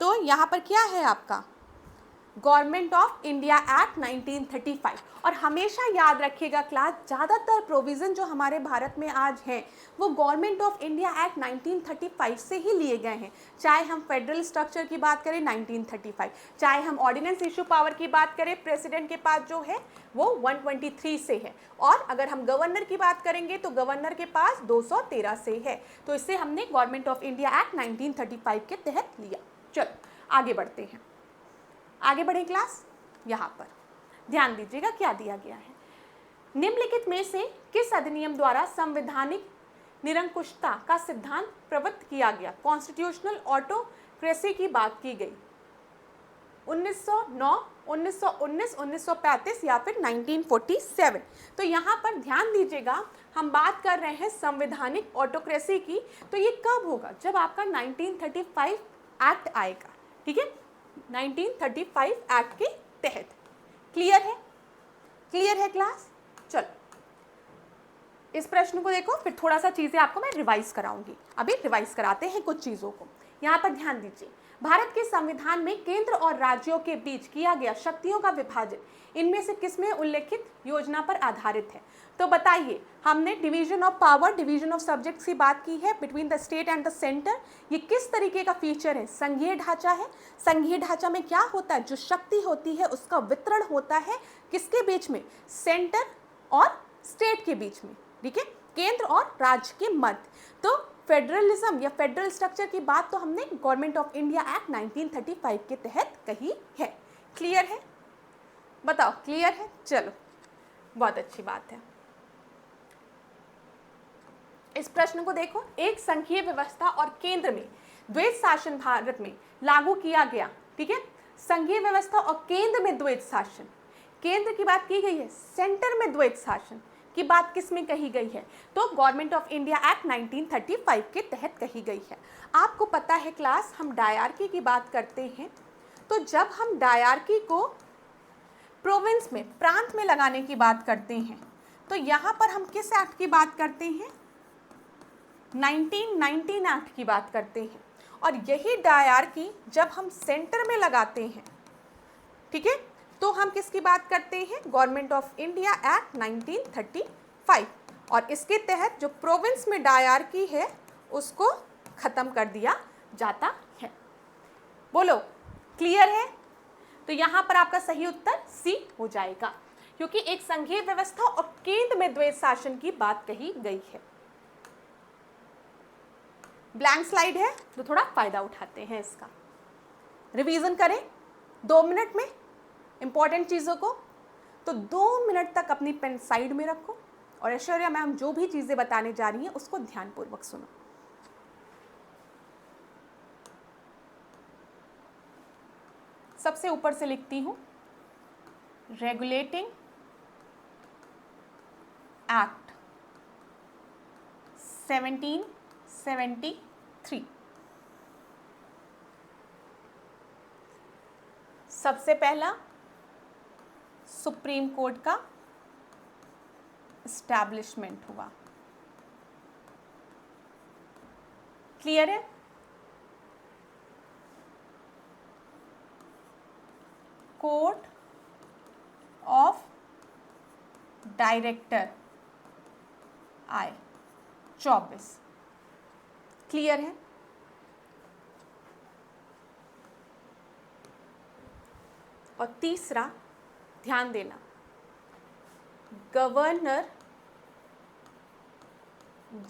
तो यहाँ पर क्या है आपका? Government of India act 1935। और हमेशा याद रखिएगा क्लास, ज़्यादातर प्रोविज़न जो हमारे भारत में आज हैं वो गवर्नमेंट ऑफ इंडिया एक्ट 1935 से ही लिए गए हैं। चाहे हम फेडरल स्ट्रक्चर की बात करें 1935, चाहे हम ऑर्डिनेंस इशू पावर की बात करें, प्रेसिडेंट के पास जो है वो 123 से है, और अगर हम गवर्नर की बात करेंगे तो गवर्नर के पास 213 से है। तो इससे हमने गवर्नमेंट ऑफ इंडिया एक्ट 1935 के तहत लिया। चलो आगे बढ़ते हैं। आगे बढ़े क्लास। यहाँ पर ध्यान दीजिएगा क्या दिया गया है। निम्नलिखित में से किस अधिनियम द्वारा संवैधानिक निरंकुशता का सिद्धांत प्रवृत्त किया गया? कॉन्स्टिट्यूशनल ऑटोक्रेसी की बात की गई। 1909, 1919, 1935 या फिर 1947। तो यहाँ पर ध्यान दीजिएगा, हम बात कर रहे हैं संवैधानिक ऑटोक्रेसी की, तो ये कब होगा? जब आपका 1935 एक्ट आएगा। ठीक है, 1935 एक्ट के तहत। क्लियर है? क्लियर है क्लास? चलो इस प्रश्न को देखो, फिर थोड़ा सा चीजें आपको मैं रिवाइज कराऊंगी। अभी रिवाइज कराते हैं कुछ चीजों को। यहाँ पर ध्यान दीजिए, भारत के संविधान में केंद्र और राज्यों के बीच किया गया शक्तियों का विभाजन इनमें से किसमें उल्लेखित योजना पर आधारित है? तो बताइए, हमने division of power, division of subjects की बात की है between the state and the centre. ये किस तरीके का फीचर है? संघीय ढांचा है। संघीय ढांचा में क्या होता है? जो शक्ति होती है उसका वितरण होता है किसके बीच में? सेंटर और स्टेट के बीच में। ठीक है, केंद्र और राज्य के मध्य। तो फेडरलिज्म या फेडरल स्ट्रक्चर की बात तो हमने गवर्नमेंट ऑफ इंडिया एक्ट 1935 के तहत कही है। क्लियर है? बताओ क्लियर है? चलो बहुत अच्छी बात है। इस प्रश्न को देखो, एक संघीय व्यवस्था और केंद्र में द्वैत शासन भारत में लागू किया गया। ठीक है, संघीय व्यवस्था और केंद्र में द्वैत शासन, केंद्र की बात की गई है, सेंटर में द्वैत शासन की बात किस में कही गई है? तो गवर्नमेंट ऑफ इंडिया एक्ट 1935 के तहत कही गई है। आपको पता है क्लास, हम डायरकी की बात करते हैं, तो जब हम डायरकी को प्रोविंस में, प्रांत में लगाने की बात करते हैं, तो यहाँ पर हम किस एक्ट की बात करते हैं? 1919 एक्ट की बात करते हैं। और यही डायरकी जब हम सेंटर में लगाते हैं, ठीक है, तो हम किसकी बात करते हैं? Government of India act 1935। और इसके तहत जो प्रोविंस में डायरकी है उसको खत्म कर दिया जाता है। बोलो क्लियर है? तो यहाँ पर आपका सही उत्तर सी हो जाएगा, क्योंकि एक संघीय व्यवस्था और केंद्र में द्वैत शासन की बात कही गई है। ब्लैंक स्लाइड है तो थोड़ा फायदा उठाते हैं इसका। रिवीजन करें 2 मिनट में इंपॉर्टेंट चीज़ों को, तो 2 मिनट तक अपनी पेन साइड में रखो और ऐश्वर्या मैम जो भी चीज़ें बताने जा रही हैं उसको ध्यानपूर्वक सुनो। सबसे ऊपर से लिखती हूँ, रेगुलेटिंग एक्ट 1773। सबसे पहला सुप्रीम कोर्ट का एस्टैब्लिशमेंट हुआ। क्लियर है? कोर्ट ऑफ डायरेक्टर आए 24। क्लियर है? और तीसरा ध्यान देना, गवर्नर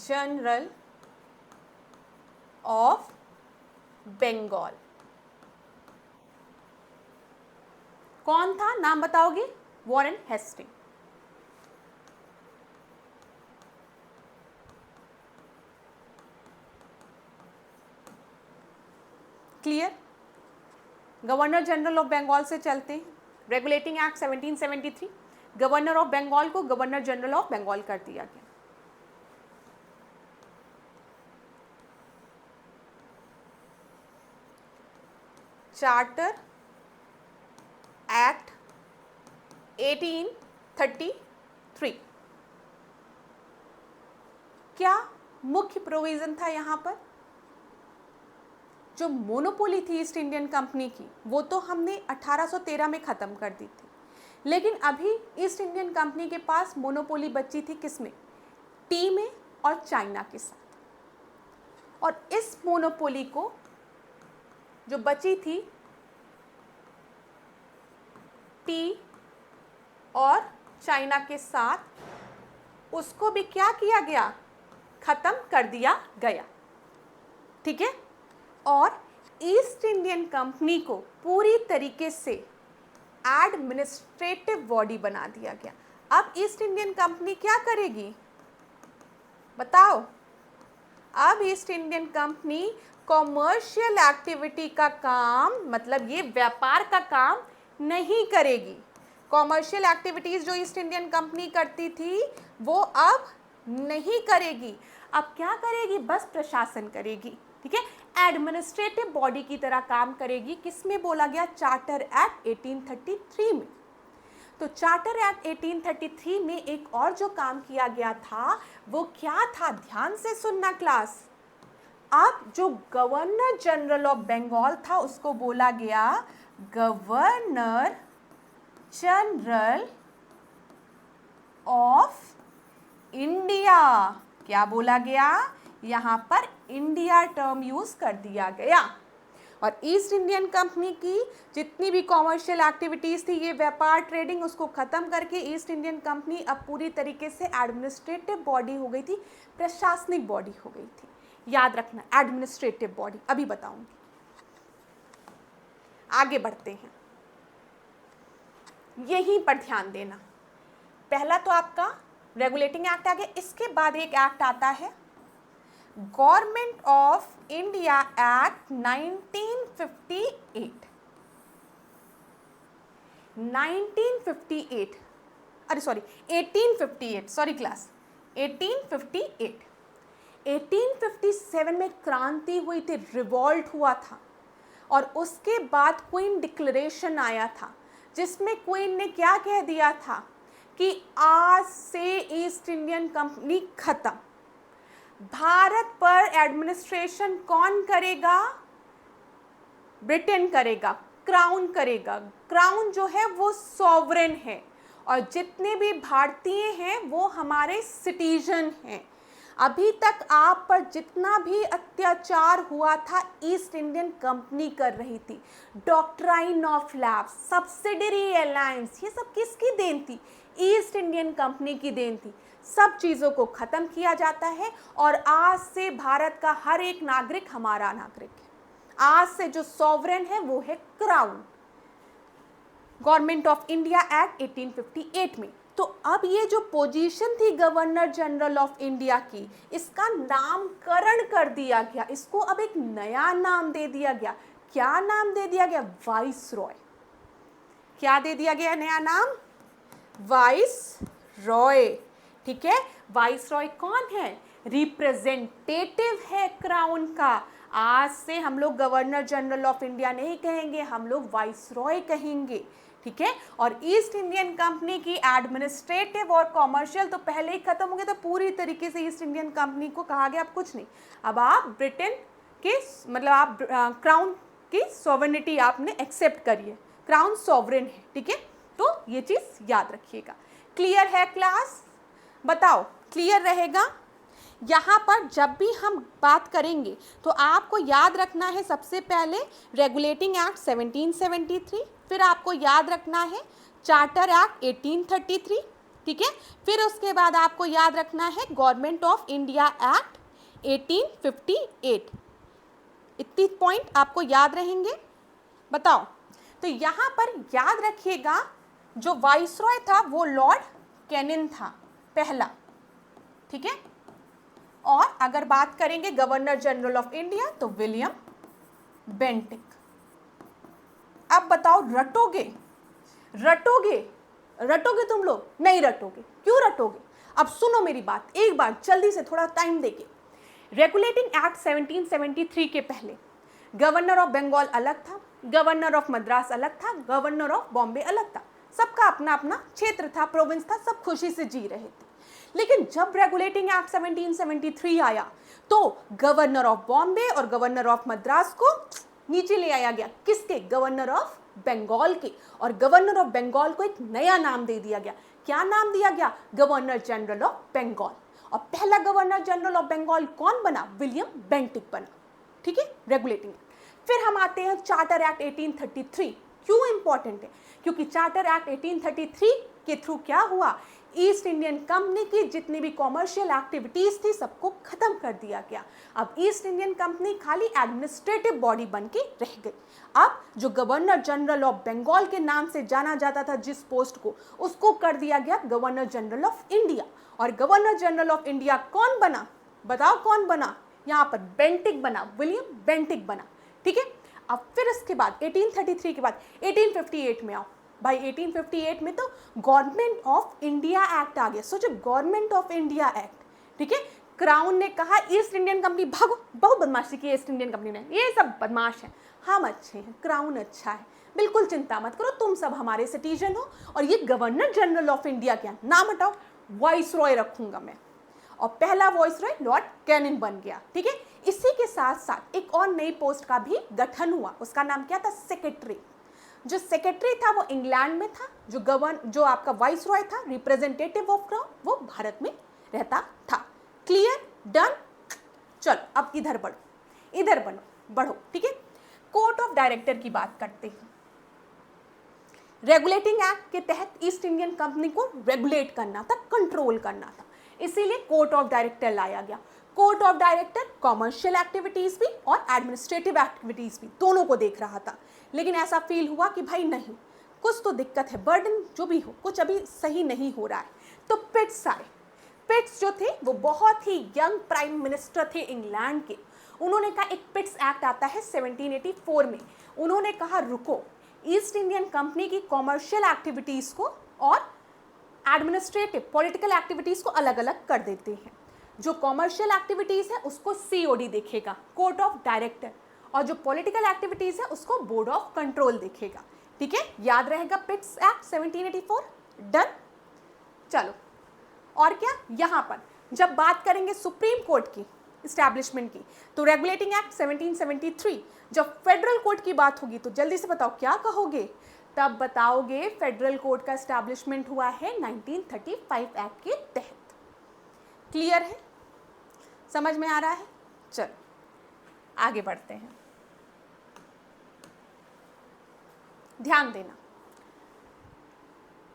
जनरल ऑफ बंगाल। कौन था, नाम बताओगे? Warren Hasting. Clear? Governor general of Bengal से चलते हैं। Regulating act 1773, governor of Bengal को गवर्नर जनरल ऑफ बंगाल कर दिया गया। चार्टर एक्ट 1833, क्या मुख्य प्रोविजन था यहां पर? जो मोनोपोली थी ईस्ट इंडियन कंपनी की, वो तो हमने 1813 में ख़त्म कर दी थी, लेकिन अभी ईस्ट इंडियन कंपनी के पास मोनोपोली बची थी किसमें? टी में और चाइना के साथ। और इस मोनोपोली को जो बची थी टी और चाइना के साथ, उसको भी क्या किया गया? ख़त्म कर दिया गया। ठीक है? और ईस्ट इंडियन कंपनी को पूरी तरीके से एडमिनिस्ट्रेटिव बॉडी बना दिया गया। अब ईस्ट इंडियन कंपनी क्या करेगी बताओ? अब east Indian company commercial activity का काम, मतलब ये व्यापार का काम नहीं करेगी। कॉमर्शियल एक्टिविटीज जो ईस्ट इंडियन कंपनी करती थी वो अब नहीं करेगी। अब क्या करेगी? बस प्रशासन करेगी। ठीक है? एडमिनिस्ट्रेटिव बॉडी की तरह काम करेगी। किसमें बोला गया? चार्टर एक्ट 1833 में। तो चार्टर एक्ट 1833 में एक और जो काम किया गया था वो क्या था? ध्यान से सुनना क्लास। अब जो गवर्नर जनरल ऑफ बंगाल था उसको बोला गया गवर्नर जनरल ऑफ इंडिया। क्या बोला गया? यहाँ पर इंडिया टर्म यूज कर दिया गया। और ईस्ट इंडियन कंपनी की जितनी भी कॉमर्शियल एक्टिविटीज थी, ये व्यापार ट्रेडिंग, उसको खत्म करके ईस्ट इंडियन कंपनी अब पूरी तरीके से एडमिनिस्ट्रेटिव बॉडी हो गई थी, प्रशासनिक बॉडी हो गई थी। याद रखना, एडमिनिस्ट्रेटिव बॉडी। अभी बताऊंगी। आगे बढ़ते हैं, यहीं पर ध्यान देना। पहला तो आपका रेगुलेटिंग एक्ट आ गया, इसके बाद एक एक्ट आता है गवर्नमेंट ऑफ इंडिया एक्ट 1958। 1958, अरे सॉरी 1858, सॉरी क्लास 1858। 1857 में क्रांति हुई थी, रिवॉल्ट हुआ था, और उसके बाद क्वीन डिक्लेरेशन आया था जिसमें क्वीन ने क्या कह दिया था कि आज से ईस्ट इंडियन कंपनी खत्म। भारत पर एडमिनिस्ट्रेशन कौन करेगा? ब्रिटेन करेगा, क्राउन करेगा। क्राउन जो है वो सॉवरेन है, और जितने भी भारतीय हैं वो हमारे सिटीजन हैं। अभी तक आप पर जितना भी अत्याचार हुआ था ईस्ट इंडियन कंपनी कर रही थी। Doctrine of lapse, subsidiary alliance, ये सब किसकी देन थी? ईस्ट इंडियन कंपनी की देन थी। सब चीज़ों को ख़त्म किया जाता है और आज से भारत का हर एक नागरिक हमारा नागरिक है। आज से जो सॉवरेन है वो है crown. Government of India act 1858 में। तो अब ये जो पोजीशन थी गवर्नर जनरल ऑफ इंडिया की, इसका नामकरण कर दिया गया। इसको अब एक नया नाम दे दिया गया। क्या नाम दे दिया गया? वाइस रॉय। क्या दे दिया गया नया नाम? वाइस रॉय। ठीक है? वाइस रॉय कौन है? रिप्रेजेंटेटिव है क्राउन का। आज से हम लोग गवर्नर जनरल ऑफ इंडिया नहीं कहेंगे, हम लोग वाइसरॉय कहेंगे, ठीक है। और ईस्ट इंडियन कंपनी की एडमिनिस्ट्रेटिव और कॉमर्शियल तो पहले ही खत्म हो गए, तो पूरी तरीके से ईस्ट इंडियन कंपनी को कहा गया अब कुछ नहीं, अब आप ब्रिटेन के मतलब आप क्राउन की सॉवरेनिटी आपने एक्सेप्ट करिए, क्राउन सॉवरेन है, ठीक है। तो ये चीज़ याद रखिएगा। क्लियर है क्लास? बताओ क्लियर रहेगा? यहाँ पर जब भी हम बात करेंगे तो आपको याद रखना है सबसे पहले रेगुलेटिंग एक्ट 1773, फिर आपको याद रखना है चार्टर एक्ट 1833, ठीक है। फिर उसके बाद आपको याद रखना है गवर्नमेंट ऑफ इंडिया एक्ट 1858। इतनी पॉइंट आपको याद रहेंगे? बताओ। तो यहाँ पर याद रखिएगा जो वाइसरॉय था वो लॉर्ड कैनिंग था पहला, ठीक है। और अगर बात करेंगे गवर्नर जनरल ऑफ इंडिया तो विलियम बेंटिक। अब बताओ रटोगे? रटोगे? रटोगे तुम लोग? नहीं रटोगे। क्यों रटोगे? अब सुनो मेरी बात एक बार जल्दी से, थोड़ा टाइम देके। रेगुलेटिंग एक्ट 1773 के पहले गवर्नर ऑफ बंगाल अलग था, गवर्नर ऑफ मद्रास अलग था, गवर्नर ऑफ बॉम्बे अलग था, सबका अपना अपना क्षेत्र था, प्रोविंस था, सब खुशी से जी रहे थे। लेकिन जब रेगुलेटिंग एक्ट 1773 आया तो गवर्नर ऑफ बॉम्बे और गवर्नर ऑफ मद्रास को नीचे ले आया गया। किसके? गवर्नर ऑफ बंगाल के। और गवर्नर ऑफ बंगाल को एक नया नाम दे दिया गया। क्या नाम दिया गया? Governor general of Bengal. और पहला गवर्नर जनरल ऑफ बंगाल कौन बना? विलियम बेंटिक बना, ठीक है। Regulating act. फिर हम आते हैं चार्टर एक्ट 1833। क्यों इंपॉर्टेंट है? क्योंकि चार्टर एक्ट 1833 के थ्रू क्या हुआ, ईस्ट इंडियन कंपनी की जितनी भी कॉमर्शियल एक्टिविटीज थी सबको खत्म कर दिया गया। अब ईस्ट इंडियन कंपनी खाली एडमिनिस्ट्रेटिव बॉडी बन के रह गई। अब जो गवर्नर जनरल ऑफ बंगाल के नाम से जाना जाता था जिस पोस्ट को, उसको कर दिया गया गवर्नर जनरल ऑफ इंडिया। और गवर्नर जनरल ऑफ इंडिया कौन बना? बताओ कौन बना? यहाँ पर बेंटिक बना, विलियम बेंटिक बना, ठीक है। अब फिर इसके बाद 1833 के बाद 1858 में आओ भाई। 1858 में तो गवर्नमेंट ऑफ इंडिया एक्ट आ गया। सोचो, गवर्नमेंट ऑफ इंडिया एक्ट, ठीक है। क्राउन ने कहा ईस्ट इंडियन कंपनी भागो, बहुत बदमाशी की ईस्ट इंडियन कंपनी ने, ये सब बदमाश है, हम अच्छे हैं, क्राउन अच्छा है, बिल्कुल चिंता मत करो, तुम सब हमारे सिटीजन हो। और ये गवर्नर जनरल ऑफ इंडिया क्या नाम हटाओ, वाइसरॉय रखूंगा मैं। और पहला वाइसरॉय लॉर्ड कैनिंग बन गया, ठीक है। इसी के साथ साथ एक और नई पोस्ट का भी गठन हुआ, उसका नाम क्या था? सेक्रेटरी। जो सेक्रेटरी था वो इंग्लैंड में था, जो आपका वाइसरॉय था रिप्रेजेंटेटिव ऑफ क्राउन वो भारत में रहता था। क्लियर? डन? चलो अब इधर बढ़ो, इधर बढ़ो, ठीक है। कोर्ट ऑफ डायरेक्टर की बात करते हैं। रेगुलेटिंग एक्ट के तहत ईस्ट इंडियन कंपनी को रेगुलेट करना था, कंट्रोल करना था, इसीलिए कोर्ट ऑफ डायरेक्टर लाया गया। Court of director commercial activities भी और एडमिनिस्ट्रेटिव एक्टिविटीज भी दोनों को देख रहा था। लेकिन ऐसा फील हुआ कि भाई नहीं, कुछ तो दिक्कत है, बर्डन जो भी हो कुछ अभी सही नहीं हो रहा है। तो पिट्स आए। पिट्स जो थे वो बहुत ही यंग प्राइम मिनिस्टर थे इंग्लैंड के। उन्होंने कहा, एक पिट्स एक्ट आता है 1784 में, उन्होंने कहा रुको, ईस्ट इंडियन कंपनी की कॉमर्शियल एक्टिविटीज को और एडमिनिस्ट्रेटिव पॉलिटिकल एक्टिविटीज को अलग अलग कर देते हैं। जो कॉमर्शियल एक्टिविटीज है उसको सीओडी देखेगा, कोर्ट ऑफ डायरेक्टर, और जो पॉलिटिकल एक्टिविटीज है उसको बोर्ड ऑफ कंट्रोल देखेगा, ठीक है। याद रहेगा पिट्स एक्ट 1784। डन? चलो और क्या, यहाँ पर जब बात करेंगे सुप्रीम कोर्ट की इस्टेब्लिशमेंट की तो रेगुलेटिंग एक्ट 1773। जब फेडरल कोर्ट की बात होगी तो जल्दी से बताओ क्या कहोगे? तब बताओगे फेडरल कोर्ट का इस्टेब्लिशमेंट हुआ है 1935 एक्ट के तहत। क्लियर है? समझ में आ रहा है? चलो आगे बढ़ते हैं। ध्यान देना,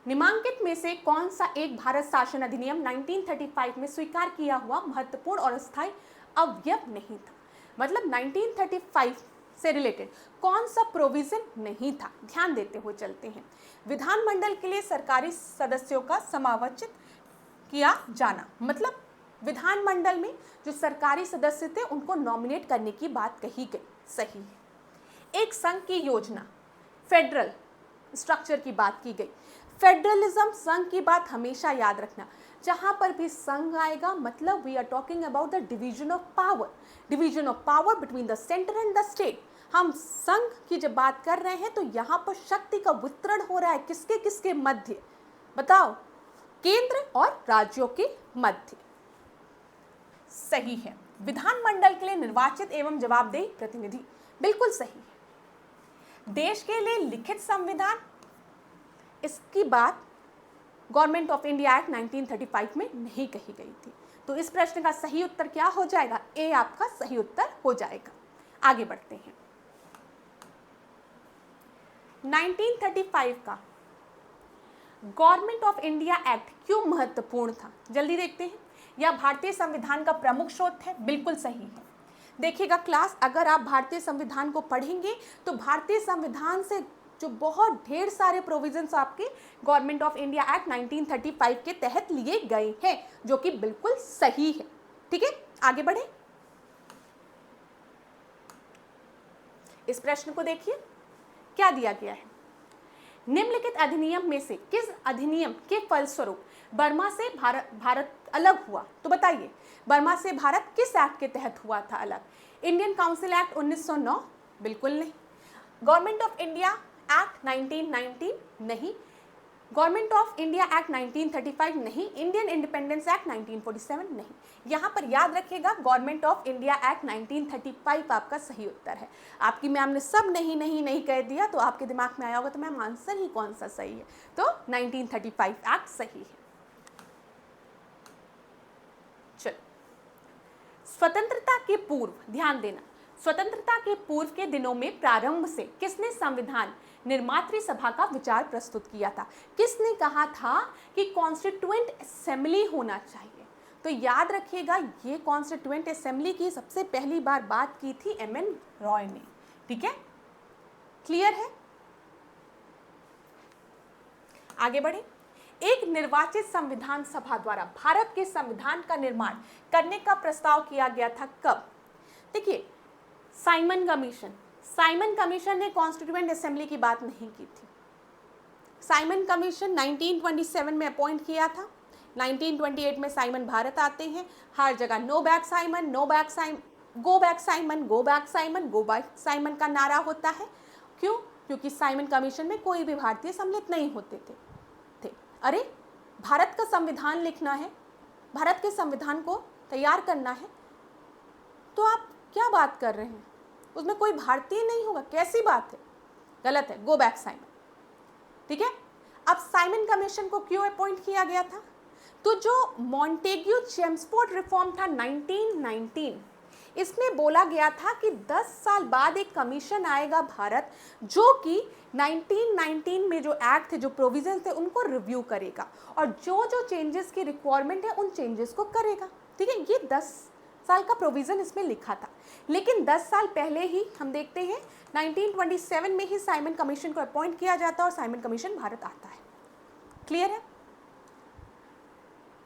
निम्नलिखित में से कौन सा एक भारत शासन अधिनियम 1935 में स्वीकार किया हुआ महत्वपूर्ण और अस्थायी अवयव नहीं था? मतलब 1935 से रिलेटेड कौन सा प्रोविजन नहीं था? ध्यान देते हुए चलते हैं। विधानमंडल के लिए सरकारी सदस्यों का समावचित किया जाना, मतलब विधानमंडल में जो सरकारी सदस्य थे उनको नॉमिनेट करने की बात कही गई, सही है। एक संघ की योजना, फेडरल स्ट्रक्चर की बात की गई। फेडरलिज्म, संघ की बात हमेशा याद रखना, जहां पर भी संघ आएगा मतलब we are talking about the division of power between the centre and the state. हम संघ की जब बात कर रहे हैं तो यहां पर शक्ति का वितरण हो रहा है किसके किसके मध्य, बताओ, केंद्र और राज्यों के मध्य। सही है। विधानमंडल के लिए निर्वाचित एवं जवाबदेही प्रतिनिधि, बिल्कुल सही है। देश के लिए लिखित संविधान, इसकी बात गवर्नमेंट ऑफ इंडिया एक्ट 1935 में नहीं कही गई थी। तो इस प्रश्न का सही उत्तर क्या हो जाएगा? ए आपका सही उत्तर हो जाएगा। आगे बढ़ते हैं। 1935 का गवर्नमेंट ऑफ इंडिया एक्ट क्यों महत्वपूर्ण था? जल्दी देखते हैं। यह भारतीय संविधान का प्रमुख स्रोत है, बिल्कुल सही है। देखिएगा क्लास, अगर आप भारतीय संविधान को पढ़ेंगे तो भारतीय संविधान से जो बहुत ढेर सारे प्रोविजंस आपके गवर्नमेंट ऑफ इंडिया एक्ट 1935 के तहत लिए गए हैं, जो कि बिल्कुल सही है। ठीक है, आगे बढ़े। इस प्रश्न को देखिए, क्या दिया गया है? निम्नलिखित अधिनियम में से किस अधिनियम के फलस्वरूप बर्मा से भारत अलग हुआ? तो बताइए, बर्मा से भारत किस एक्ट के तहत हुआ था अलग? Indian council act 1909? बिल्कुल नहीं। Government of India act 1919? नहीं। Government of India act 1935? नहीं। Indian independence act 1947? नहीं। यहाँ पर याद रखिएगा, गवर्नमेंट ऑफ इंडिया एक्ट 1935 आपका सही उत्तर है। आपकी मैम ने सब नहीं नहीं नहीं कह दिया तो आपके दिमाग में आया होगा तो मैम आंसर ही कौन सा सही है? तो 1935 एक्ट सही है। चलो, स्वतंत्रता के पूर्व, ध्यान देना, स्वतंत्रता के पूर्व के दिनों में प्रारंभ से किसने संविधान निर्मात्री सभा का विचार प्रस्तुत किया था? किसने कहा था कि कॉन्स्टिट्यूएंट असेंबली होना चाहिए? तो याद रखिएगा, ये कॉन्स्टिट्यूएंट असेंबली की सबसे पहली बार बात की थी एमएन रॉय ने। ठीक है, क्लियर है? आगे बढ़े। एक निर्वाचित संविधान सभा द्वारा भारत के संविधान का निर्माण करने का प्रस्ताव किया गया था कब? देखिए, साइमन कमीशन ने कॉन्स्टिट्यूएंट असेंबली की बात नहीं की थी। साइमन कमीशन 1927 में अपॉइंट किया था। 1928 में साइमन भारत आते हैं। हर जगह no back Simon, go back Simon का नारा होता है। क्यों? क्योंकि साइमन कमीशन में कोई भी भारतीय सम्मिलित नहीं होते थे। अरे, भारत का संविधान लिखना है, भारत के संविधान को तैयार करना है, तो आप क्या बात कर रहे हैं? उसमें कोई भारतीय नहीं होगा, कैसी बात है? गलत है, गो बैक साइमन। ठीक है, अब साइमन कमीशन को क्यों अपॉइंट किया गया था? तो जो मॉन्टेग्यू चेम्सफोर्ड रिफॉर्म था 1919, इसमें बोला गया था कि 10 साल बाद एक कमीशन आएगा भारत, जो कि 1919 में जो एक्ट थे, जो प्रोविजन थे, उनको रिव्यू करेगा और जो जो चेंजेस की रिक्वायरमेंट है उन चेंजेस को करेगा। ठीक है, ये 10 साल का प्रोविजन इसमें लिखा था। लेकिन 10 साल पहले ही हम देखते हैं 1927 में ही साइमन कमीशन को अपॉइंट किया जाता है और साइमन कमीशन भारत आता है। क्लियर है?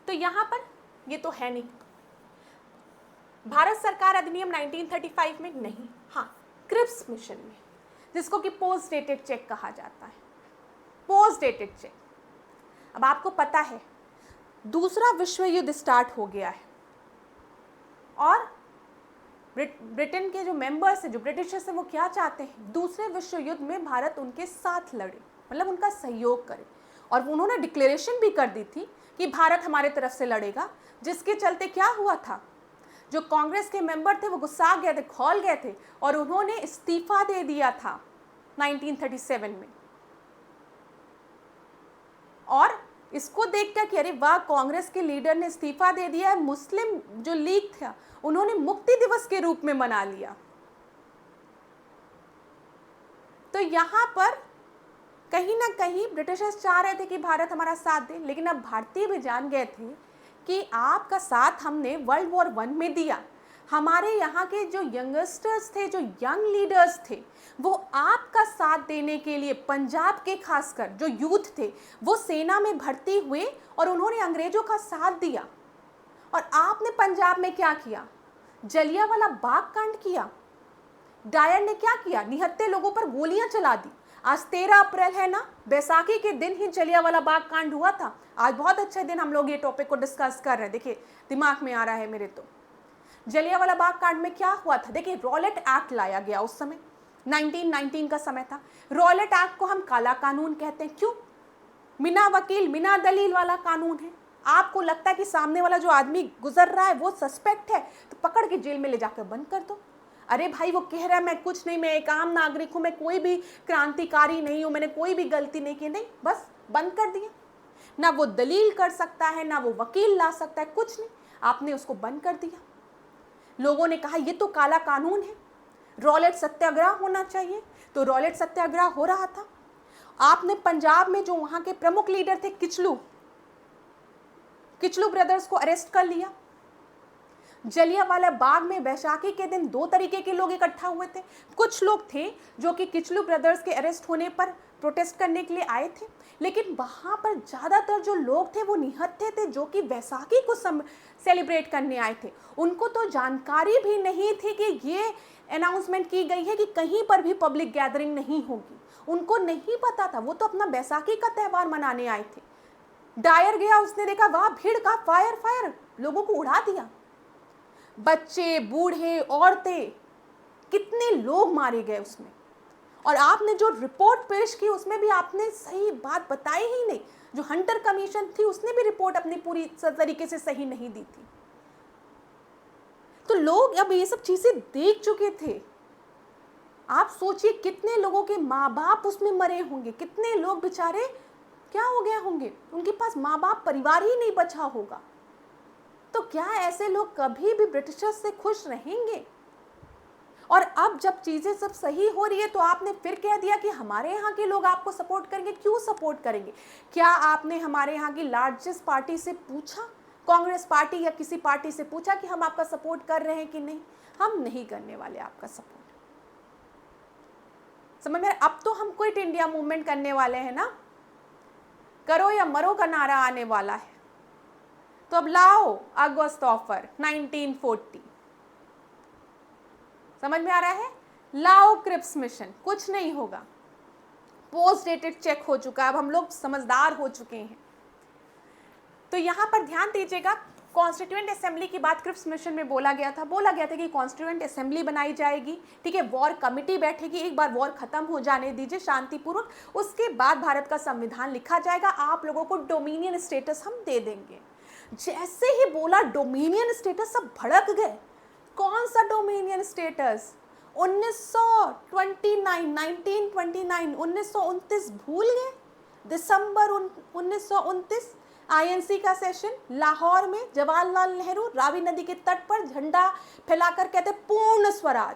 तो यहाँ पर ये तो है नहीं। भारत सरकार अधिनियम 1935 में नहीं, हाँ, क्रिप्स मिशन में, जिसको कि पोस्ट डेटेड चेक कहा जाता है। Post dated cheque. अब आपको पता है दूसरा विश्व युद्ध स्टार्ट हो गया है और ब्रिटेन के जो मेंबर्स हैं, जो ब्रिटिशर्स हैं, वो क्या चाहते हैं? दूसरे विश्व युद्ध में भारत उनके साथ लड़े, मतलब उनका सहयोग करे। और उन्होंने डिक्लेरेशन भी कर दी थी कि भारत हमारे तरफ से लड़ेगा, जिसके चलते क्या हुआ था, जो कांग्रेस के मेंबर थे वो गुस्सा गए थे, खौल गए थे और उन्होंने इस्तीफा दे दिया था 1937 में। और इसको देखकर कि अरे वाह, कांग्रेस के लीडर ने इस्तीफा दे दिया है, मुस्लिम जो लीग था उन्होंने मुक्ति दिवस के रूप में मना लिया। तो यहाँ पर कहीं ना कहीं ब्रिटिशर्स चाह रहे थे कि भारत हमारा साथ दे, लेकिन अब भारतीय भी जान गए थे कि आपका साथ हमने वर्ल्ड वॉर 1 में दिया। हमारे यहाँ के जो यंगस्टर्स थे, जो यंग लीडर्स थे, वो आपका साथ देने के लिए, पंजाब के खासकर जो यूथ थे, वो सेना में भर्ती हुए और उन्होंने अंग्रेजों का साथ दिया। और आपने पंजाब में क्या किया? जलियांवाला बाग कांड किया। डायर ने क्या किया? निहत्थे लोगों पर गोलियां चला दी। आज 13 अप्रैल है ना, बैसाखी के दिन ही जलियांवाला बाग कांड हुआ था। आज बहुत अच्छे दिन हम लोग ये टॉपिक को डिस्कस कर रहे हैं। देखिए दिमाग में आ रहा है मेरे। तो जलियांवाला बाग कांड में क्या हुआ था, देखिए रॉलेट एक्ट लाया गया उस समय, 1919 का समय था। रॉलेट एक्ट को हम काला कानून कहते हैं। क्यों? बिना वकील बिना दलील वाला कानून है। आपको लगता है कि सामने वाला जो आदमी गुजर रहा है वो सस्पेक्ट है, तो पकड़ के जेल में ले जाकर बंद कर दो। अरे भाई वो कह रहा है मैं कुछ नहीं, मैं एक आम नागरिक हूं, मैं कोई भी क्रांतिकारी नहीं हूं, मैंने कोई भी गलती नहीं की, नहीं, बस बंद कर दिया। ना वो दलील कर सकता है, ना वो वकील ला सकता है, कुछ नहीं, आपने उसको बंद कर दिया। लोगों ने कहा ये तो काला कानून है, रॉलेट सत्याग्रह होना चाहिए, तो रॉलेट सत्याग्रह हो रहा था। आपने पंजाब में जो वहां के प्रमुख लीडर थे किचलू ब्रदर्स को अरेस्ट कर लिया। जलियांवाला बाग में बैसाखी के दिन दो तरीके के लोग इकट्ठा हुए थे। कुछ लोग थे जो कि किचलू ब्रदर्स के अरेस्ट होने पर प्रोटेस्ट करने के लिए आए थे, लेकिन वहां पर ज्यादातर जो लोग थे वो निहत्थे थे, जो कि बैसाखी को सेलिब्रेट करने आए थे। उनको तो जानकारी भी नहीं थी कि ये अनाउंसमेंट की गई है कि कहीं पर भी पब्लिक गैदरिंग नहीं होगी। उनको नहीं पता था, वो तो अपना बैसाखी का त्यौहार मनाने आए थे। डायर गया, उसने देखा वाह भीड़ का, फायर, लोगों को उड़ा दिया। बच्चे, बूढ़े, औरतें, कितने लोग मारे गए उसमें। और आपने जो रिपोर्ट पेश की उसमें भी आपने सही बात बताई ही नहीं। जो हंटर कमीशन थी उसने भी रिपोर्ट अपनी पूरी तरीके से सही नहीं दी थी। तो लोग अब ये सब चीजें देख चुके थे। आप सोचिए कितने लोगों के माँ बाप उसमें मरे होंगे, कितने लोग बेचारे क्या हो गए होंगे, उनके पास माँ बाप, परिवार ही नहीं बचा होगा। तो क्या ऐसे लोग कभी भी ब्रिटिशर्स से खुश रहेंगे? और अब जब चीजें सब सही हो रही है तो आपने फिर कह दिया कि हमारे यहाँ के लोग आपको सपोर्ट करेंगे। क्यों सपोर्ट करेंगे? क्या आपने हमारे यहाँ की लार्जेस्ट पार्टी से पूछा, कांग्रेस पार्टी या किसी पार्टी से पूछा कि हम आपका सपोर्ट कर रहे हैं कि नहीं? हम नहीं करने वाले आपका सपोर्ट। समझ में? अब तो हम क्विट इंडिया मूवमेंट करने वाले हैं ना, करो या मरो का नारा आने वाला है। तो अब लाओ अगस्त ऑफर 1940, समझ में आ रहा है? लाओ क्रिप्स मिशन, कुछ नहीं होगा। पोस्ट डेटेड चेक हो चुका है, अब हम लोग समझदार हो चुके हैं। तो यहां पर ध्यान दीजिएगा, कॉन्स्टिट्यूएंट असेंबली की बात क्रिप्स मिशन में बोला गया था कि कॉन्स्टिट्यूएंट असेंबली बनाई जाएगी, ठीक है, वॉर कमिटी बैठेगी, एक बार वॉर खत्म हो जाने दीजिए शांतिपूर्वक, उसके बाद भारत का संविधान लिखा जाएगा, आप लोगों को डोमिनियन स्टेटस हम दे देंगे। जैसे ही बोला डोमिनियन स्टेटस, सब भड़क गए। कौन सा डोमिनियन स्टेटस? 1929 भूल गए? दिसंबर 1929 आईएनसी का सेशन लाहौर में, जवाहरलाल नेहरू रावी नदी के तट पर झंडा फैलाकर कहते Purna Swaraj.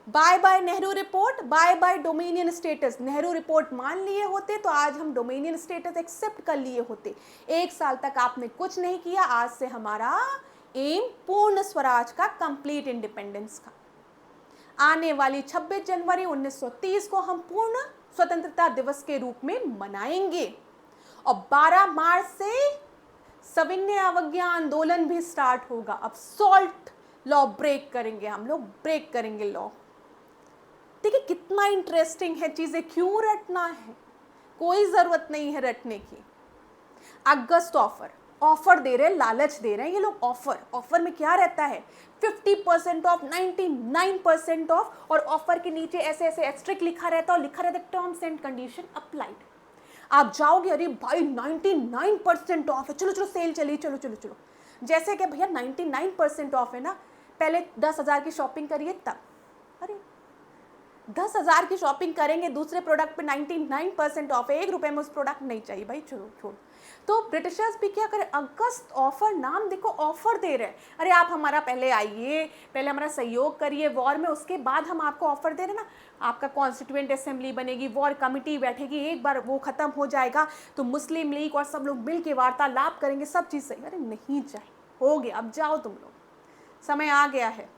Bye bye Nehru report, bye bye dominion status. Nehru report मान लिए होते तो आज हम डोमिनियन स्टेटस एक्सेप्ट कर लिए होते। एक साल तक आपने कुछ नहीं किया, आज से हमारा एम पूर्ण स्वराज का, कंप्लीट इंडिपेंडेंस का। आने वाली 26 जनवरी 1930 को हम पूर्ण स्वतंत्रता दिवस के रूप में मनाएंगे। और 12 मार्च से सविनय अवज्ञा आंदोलन भी स्टार्ट होगा। अब सॉल्ट लॉ ब्रेक करेंगे हम लोग, ब्रेक करेंगे लॉ। देखिए कितना इंटरेस्टिंग है चीजें, क्यों रटना है? कोई जरूरत नहीं है रटने की। अगस्त ऑफर दे रहे हैं, लालच दे रहे हैं ये लोग। ऑफर में क्या रहता है? 50% ऑफ, 99% ऑफ, और ऑफर के नीचे ऐसे ऐसे एक्स्ट्रिक लिखा रहता है, और लिखा रहता है टर्म्स एंड कंडीशन अप्लाइड। आप जाओगे, अरे भाई 99% ऑफ है, चलो चलो सेल चली, चलो चलो चलो। जैसे कि भैया 99% ऑफ है ना, पहले 10,000 की शॉपिंग करिए तब। अरे 10,000 की शॉपिंग करेंगे, दूसरे प्रोडक्ट पे 99% ऑफ है, 1 रुपए में उस प्रोडक्ट नहीं चाहिए भाई, चलो छोड़। तो ब्रिटिशर्स भी क्या करें, अगस्त ऑफर, नाम देखो ऑफर दे रहे हैं। अरे आप हमारा पहले आइए, पहले हमारा सहयोग करिए वॉर में, उसके बाद हम आपको ऑफर दे रहे हैं ना। आपका कॉन्स्टिट्यूएंट असेंबली बनेगी, वॉर कमिटी बैठेगी, एक बार वो खत्म हो जाएगा तो मुस्लिम लीग और सब लोग मिल के वार्तालाप करेंगे, सब चीज़ सही। अरे नहीं चाहिए, हो गया, अब जाओ तुम लोग, समय आ गया है।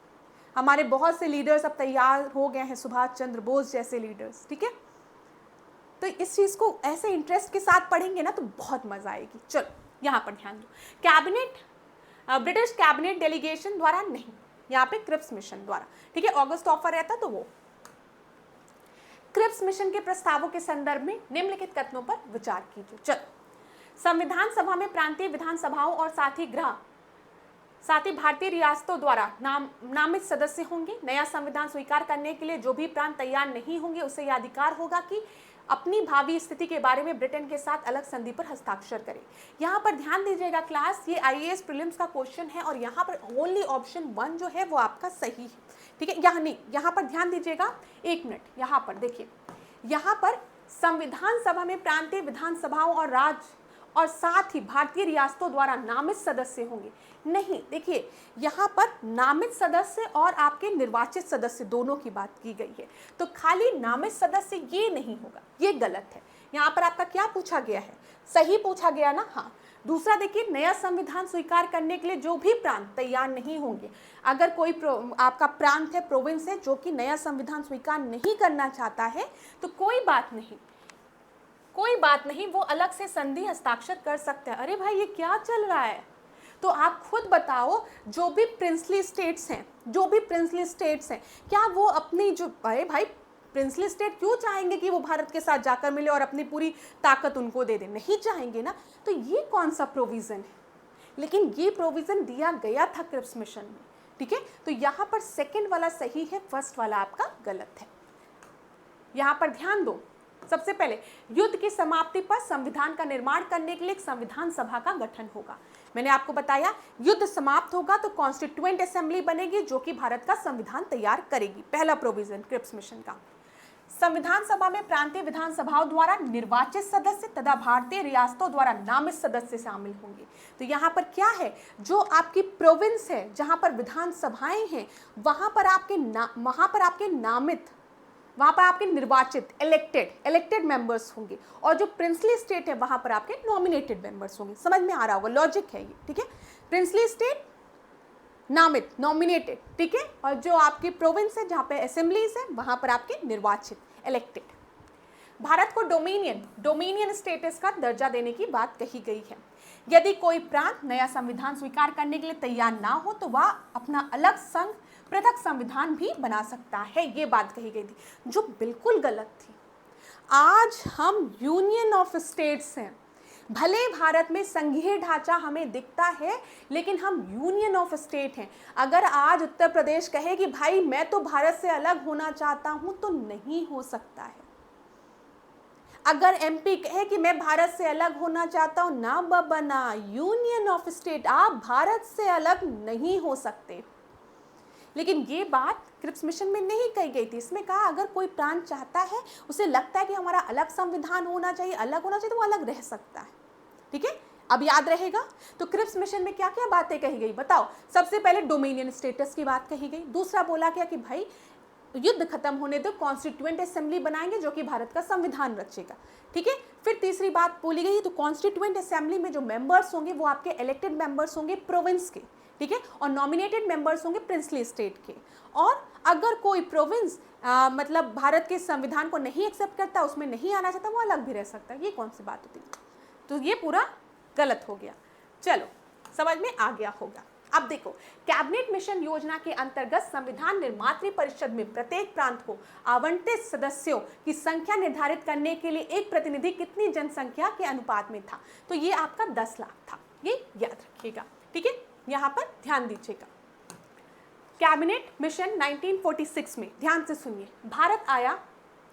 हमारे बहुत से लीडर्स अब तैयार हो गए हैं, सुभाष चंद्र बोस जैसे लीडर्स, ठीक है। तो इस चीज़ को ऐसे इंटरेस्ट के साथ पढ़ेंगे ना तो बहुत मजा आएगी। चलो यहाँ पर ध्यान दो, कैबिनेट, ब्रिटिश कैबिनेट डेलीगेशन द्वारा नहीं, यहाँ पे क्रिप्स मिशन द्वारा, ठीक है। अगस्त ऑफर रहता तो वो क्रिप्स मिशन के प्रस्तावों के संदर्भ में निम्नलिखित कथनों पर विचार कीजिए। चलो, संविधान सभा में प्रांतीय विधानसभाओं और साथ ही भारतीय रियासतों द्वारा नामित सदस्य होंगे। नया संविधान स्वीकार करने के लिए जो भी प्रांत तैयार नहीं होंगे उसे यह अधिकार होगा कि अपनी भावी स्थिति के बारे में ब्रिटेन के साथ अलग संधि पर हस्ताक्षर करें। यहाँ पर ध्यान दीजिएगा क्लास, ये आईएएस प्रीलिम्स का क्वेश्चन है और यहाँ पर ओनली ऑप्शन 1 जो है वो आपका सही है, ठीक है। यहाँ नहीं, यहाँ पर ध्यान दीजिएगा, 1 मिनट, यहाँ पर देखिए, यहाँ पर संविधान सभा में प्रांतीय विधानसभाओं और साथ ही भारतीय रियासतों द्वारा नामित सदस्य होंगे। नहीं, देखिए यहाँ पर नामित सदस्य और आपके निर्वाचित सदस्य दोनों की बात की गई है, तो खाली नामित सदस्य ये नहीं होगा, ये गलत है। यहाँ पर आपका क्या पूछा गया है, सही पूछा गया ना, हाँ। दूसरा देखिए, नया संविधान स्वीकार करने के लिए जो भी प्रांत तैयार नहीं होंगे, अगर कोई आपका प्रांत है, प्रोविंस है जो कि नया संविधान स्वीकार नहीं करना चाहता है, तो कोई बात नहीं, वो अलग से संधि हस्ताक्षर कर सकते हैं। अरे भाई ये क्या चल रहा है, तो आप खुद बताओ, जो भी प्रिंसली स्टेट्स हैं, क्या वो अपनी जो, अरे भाई प्रिंसली स्टेट क्यों चाहेंगे कि वो भारत के साथ जाकर मिले और अपनी पूरी ताकत उनको दे दे, नहीं चाहेंगे ना। तो ये कौन सा प्रोविजन है, लेकिन ये प्रोविजन दिया गया था क्रिप्स मिशन में, ठीक है। तो यहाँ पर सेकंड वाला सही है, फर्स्ट वाला आपका गलत है। यहाँ पर ध्यान दो, सबसे पहले युद्ध की समाप्ति पर संविधान का निर्माण करने के लिए एक संविधान सभा का गठन होगा। मैंने आपको बताया, युद्ध समाप्त होगा तो कॉन्स्टिट्यूएंट असेंबली बनेगी जो कि भारत का संविधान तैयार करेगी। पहला प्रोविजन क्रिप्स मिशन का। संविधान सभा में प्रांतीय विधानसभाओं द्वारा निर्वाचित सदस्य तथा भारतीय रियासतों द्वारा नामित सदस्य शामिल होंगे। तो यहाँ पर क्या है, जो आपकी प्रोविंस है, जहाँ पर विधानसभाएं हैं, वहाँ पर आपके निर्वाचित इलेक्टेड मेंबर्स होंगे, और जो प्रिंसली स्टेट है वहां पर आपके नॉमिनेटेड मेंबर्स होंगे। समझ में आ रहा होगा, लॉजिक है ये, ठीक है। प्रिंसली स्टेट नामित, नॉमिनेटेड, ठीक है, और जो आपकी प्रोविंस है जहां पे असेंबलीज है वहां पर आपके निर्वाचित, इलेक्टेड। भारत को डोमिनियन स्टेटस का दर्जा देने की बात कही गई है। यदि कोई प्रांत नया संविधान स्वीकार करने के लिए तैयार ना हो तो वह अपना अलग पृथक संविधान भी बना सकता है, ये बात कही गई थी, जो बिल्कुल गलत थी। आज हम यूनियन ऑफ स्टेट्स हैं, भले भारत में संघीय ढांचा हमें दिखता है, लेकिन हम यूनियन ऑफ स्टेट हैं। अगर आज उत्तर प्रदेश कहे कि भाई मैं तो भारत से अलग होना चाहता हूं, तो नहीं हो सकता है। अगर एमपी कहे कि मैं भारत से अलग होना चाहता हूं, ना बना, यूनियन ऑफ स्टेट, आप भारत से अलग नहीं हो सकते। लेकिन ये बात क्रिप्स मिशन में नहीं कही गई थी। इसमें कहा अगर कोई प्रांत चाहता है, उसे लगता है कि हमारा अलग संविधान होना चाहिए, तो वो अलग रह सकता है, ठीक है। अब याद रहेगा। तो क्रिप्स मिशन में क्या क्या बातें कही गई बताओ। सबसे पहले डोमिनियन स्टेटस की बात कही गई। दूसरा बोला गया कि भाई युद्ध खत्म होने दो, कॉन्स्टिट्यूएंट असेंबली बनाएंगे जो कि भारत का संविधान रचेगा, ठीक है। फिर तीसरी बात बोली गई, तो कॉन्स्टिट्यूएंट असेंबली में जो मेंबर्स होंगे वो आपके इलेक्टेड मेंबर्स होंगे प्रोविंस के, ठीक है, और नॉमिनेटेड मेंबर्स होंगे प्रिंसली स्टेट के। और अगर कोई प्रोविंस मतलब भारत के संविधान को नहीं एक्सेप्ट करता, उसमें नहीं आना चाहता, वो अलग भी रह सकता है। ये कौन सी बात होती है, तो ये पूरा गलत हो गया। चलो समझ में आ गया होगा। अब देखो, कैबिनेट मिशन योजना के अंतर्गत संविधान निर्मात्री परिषद में प्रत्येक प्रांत को आवंटित सदस्यों की संख्या निर्धारित करने के लिए एक प्रतिनिधि कितनी जनसंख्या के अनुपात में था, तो ये आपका 10 लाख था, ये याद रखिएगा, ठीक है। यहाँ पर ध्यान दीजिएगा। कैबिनेट मिशन 1946 में, ध्यान से सुनिए, भारत आया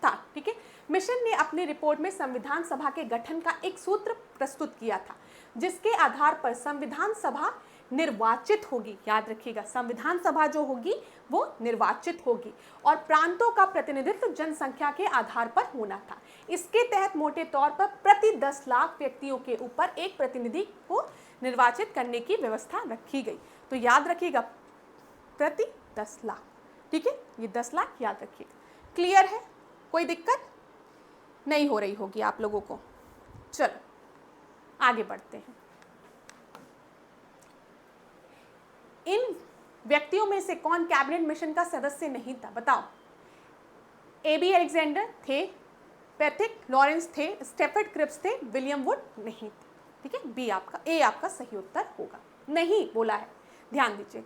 था, ठीक है। मिशन ने अपनी रिपोर्ट में संविधान सभा के गठन का एक सूत्र प्रस्तुत किया था, जिसके आधार पर संविधान सभा निर्वाचित होगी। याद रखिएगा, संविधान सभा जो होगी वो निर्वाचित होगी और प्रांतों का प्रतिनिधित्व जनसंख्या के आधार पर होना था। इसके तहत मोटे तौर पर प्रति 10 लाख व्यक्तियों के ऊपर एक प्रतिनिधि को निर्वाचित करने की व्यवस्था रखी गई। तो याद रखिएगा, प्रति 10 लाख, ठीक है, ये 10 लाख याद रखिएगा। क्लियर है, कोई दिक्कत नहीं हो रही होगी आप लोगों को। चलो आगे बढ़ते हैं। इन व्यक्तियों में से कौन कैबिनेट मिशन का सदस्य नहीं था, बताओ। एबी अलेक्जेंडर थे, पैट्रिक लॉरेंस थे, स्टेफर्ड क्रिप्स थे, विलियम वुड नहीं थे, ठीक है। बी आपका, ए आपका सही उत्तर होगा, नहीं बोला है, ध्यान दीजिए।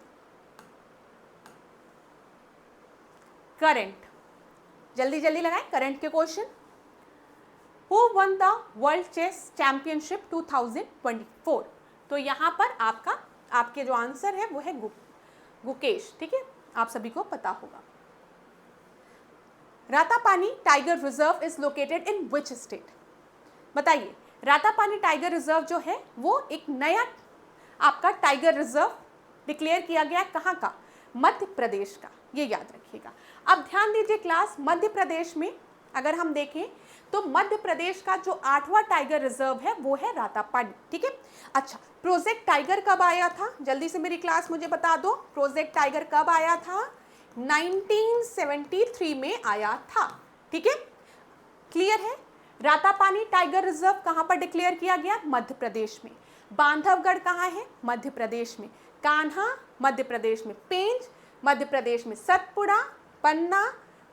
करंट, जल्दी जल्दी लगाएं करंट के question. Who won the world chess championship 2024? तो यहाँ पर आपके जो आंसर है वो है गुकेश, ठीक है, आप सभी को पता होगा। Ratapani tiger reserve is located in which state? बताइए, रातापानी टाइगर रिजर्व जो है वो एक नया आपका टाइगर रिजर्व डिक्लेयर किया गया, कहाँ का? मध्य प्रदेश का, ये याद रखिएगा। अब ध्यान दीजिए क्लास, मध्य प्रदेश में अगर हम देखें तो मध्य प्रदेश का जो 8वां टाइगर रिजर्व है वो है रातापानी, ठीक है। अच्छा, प्रोजेक्ट टाइगर कब आया था? जल्दी से मेरी क्लास मुझे बता दो, प्रोजेक्ट टाइगर कब आया था? 1973 में आया था, ठीक है, क्लियर है। रातापानी टाइगर रिजर्व कहाँ पर डिक्लेयर किया गया? मध्य प्रदेश में। बांधवगढ़ कहाँ है? मध्य प्रदेश में। कान्हा मध्य प्रदेश में। पेंच मध्य प्रदेश में। सतपुड़ा, पन्ना,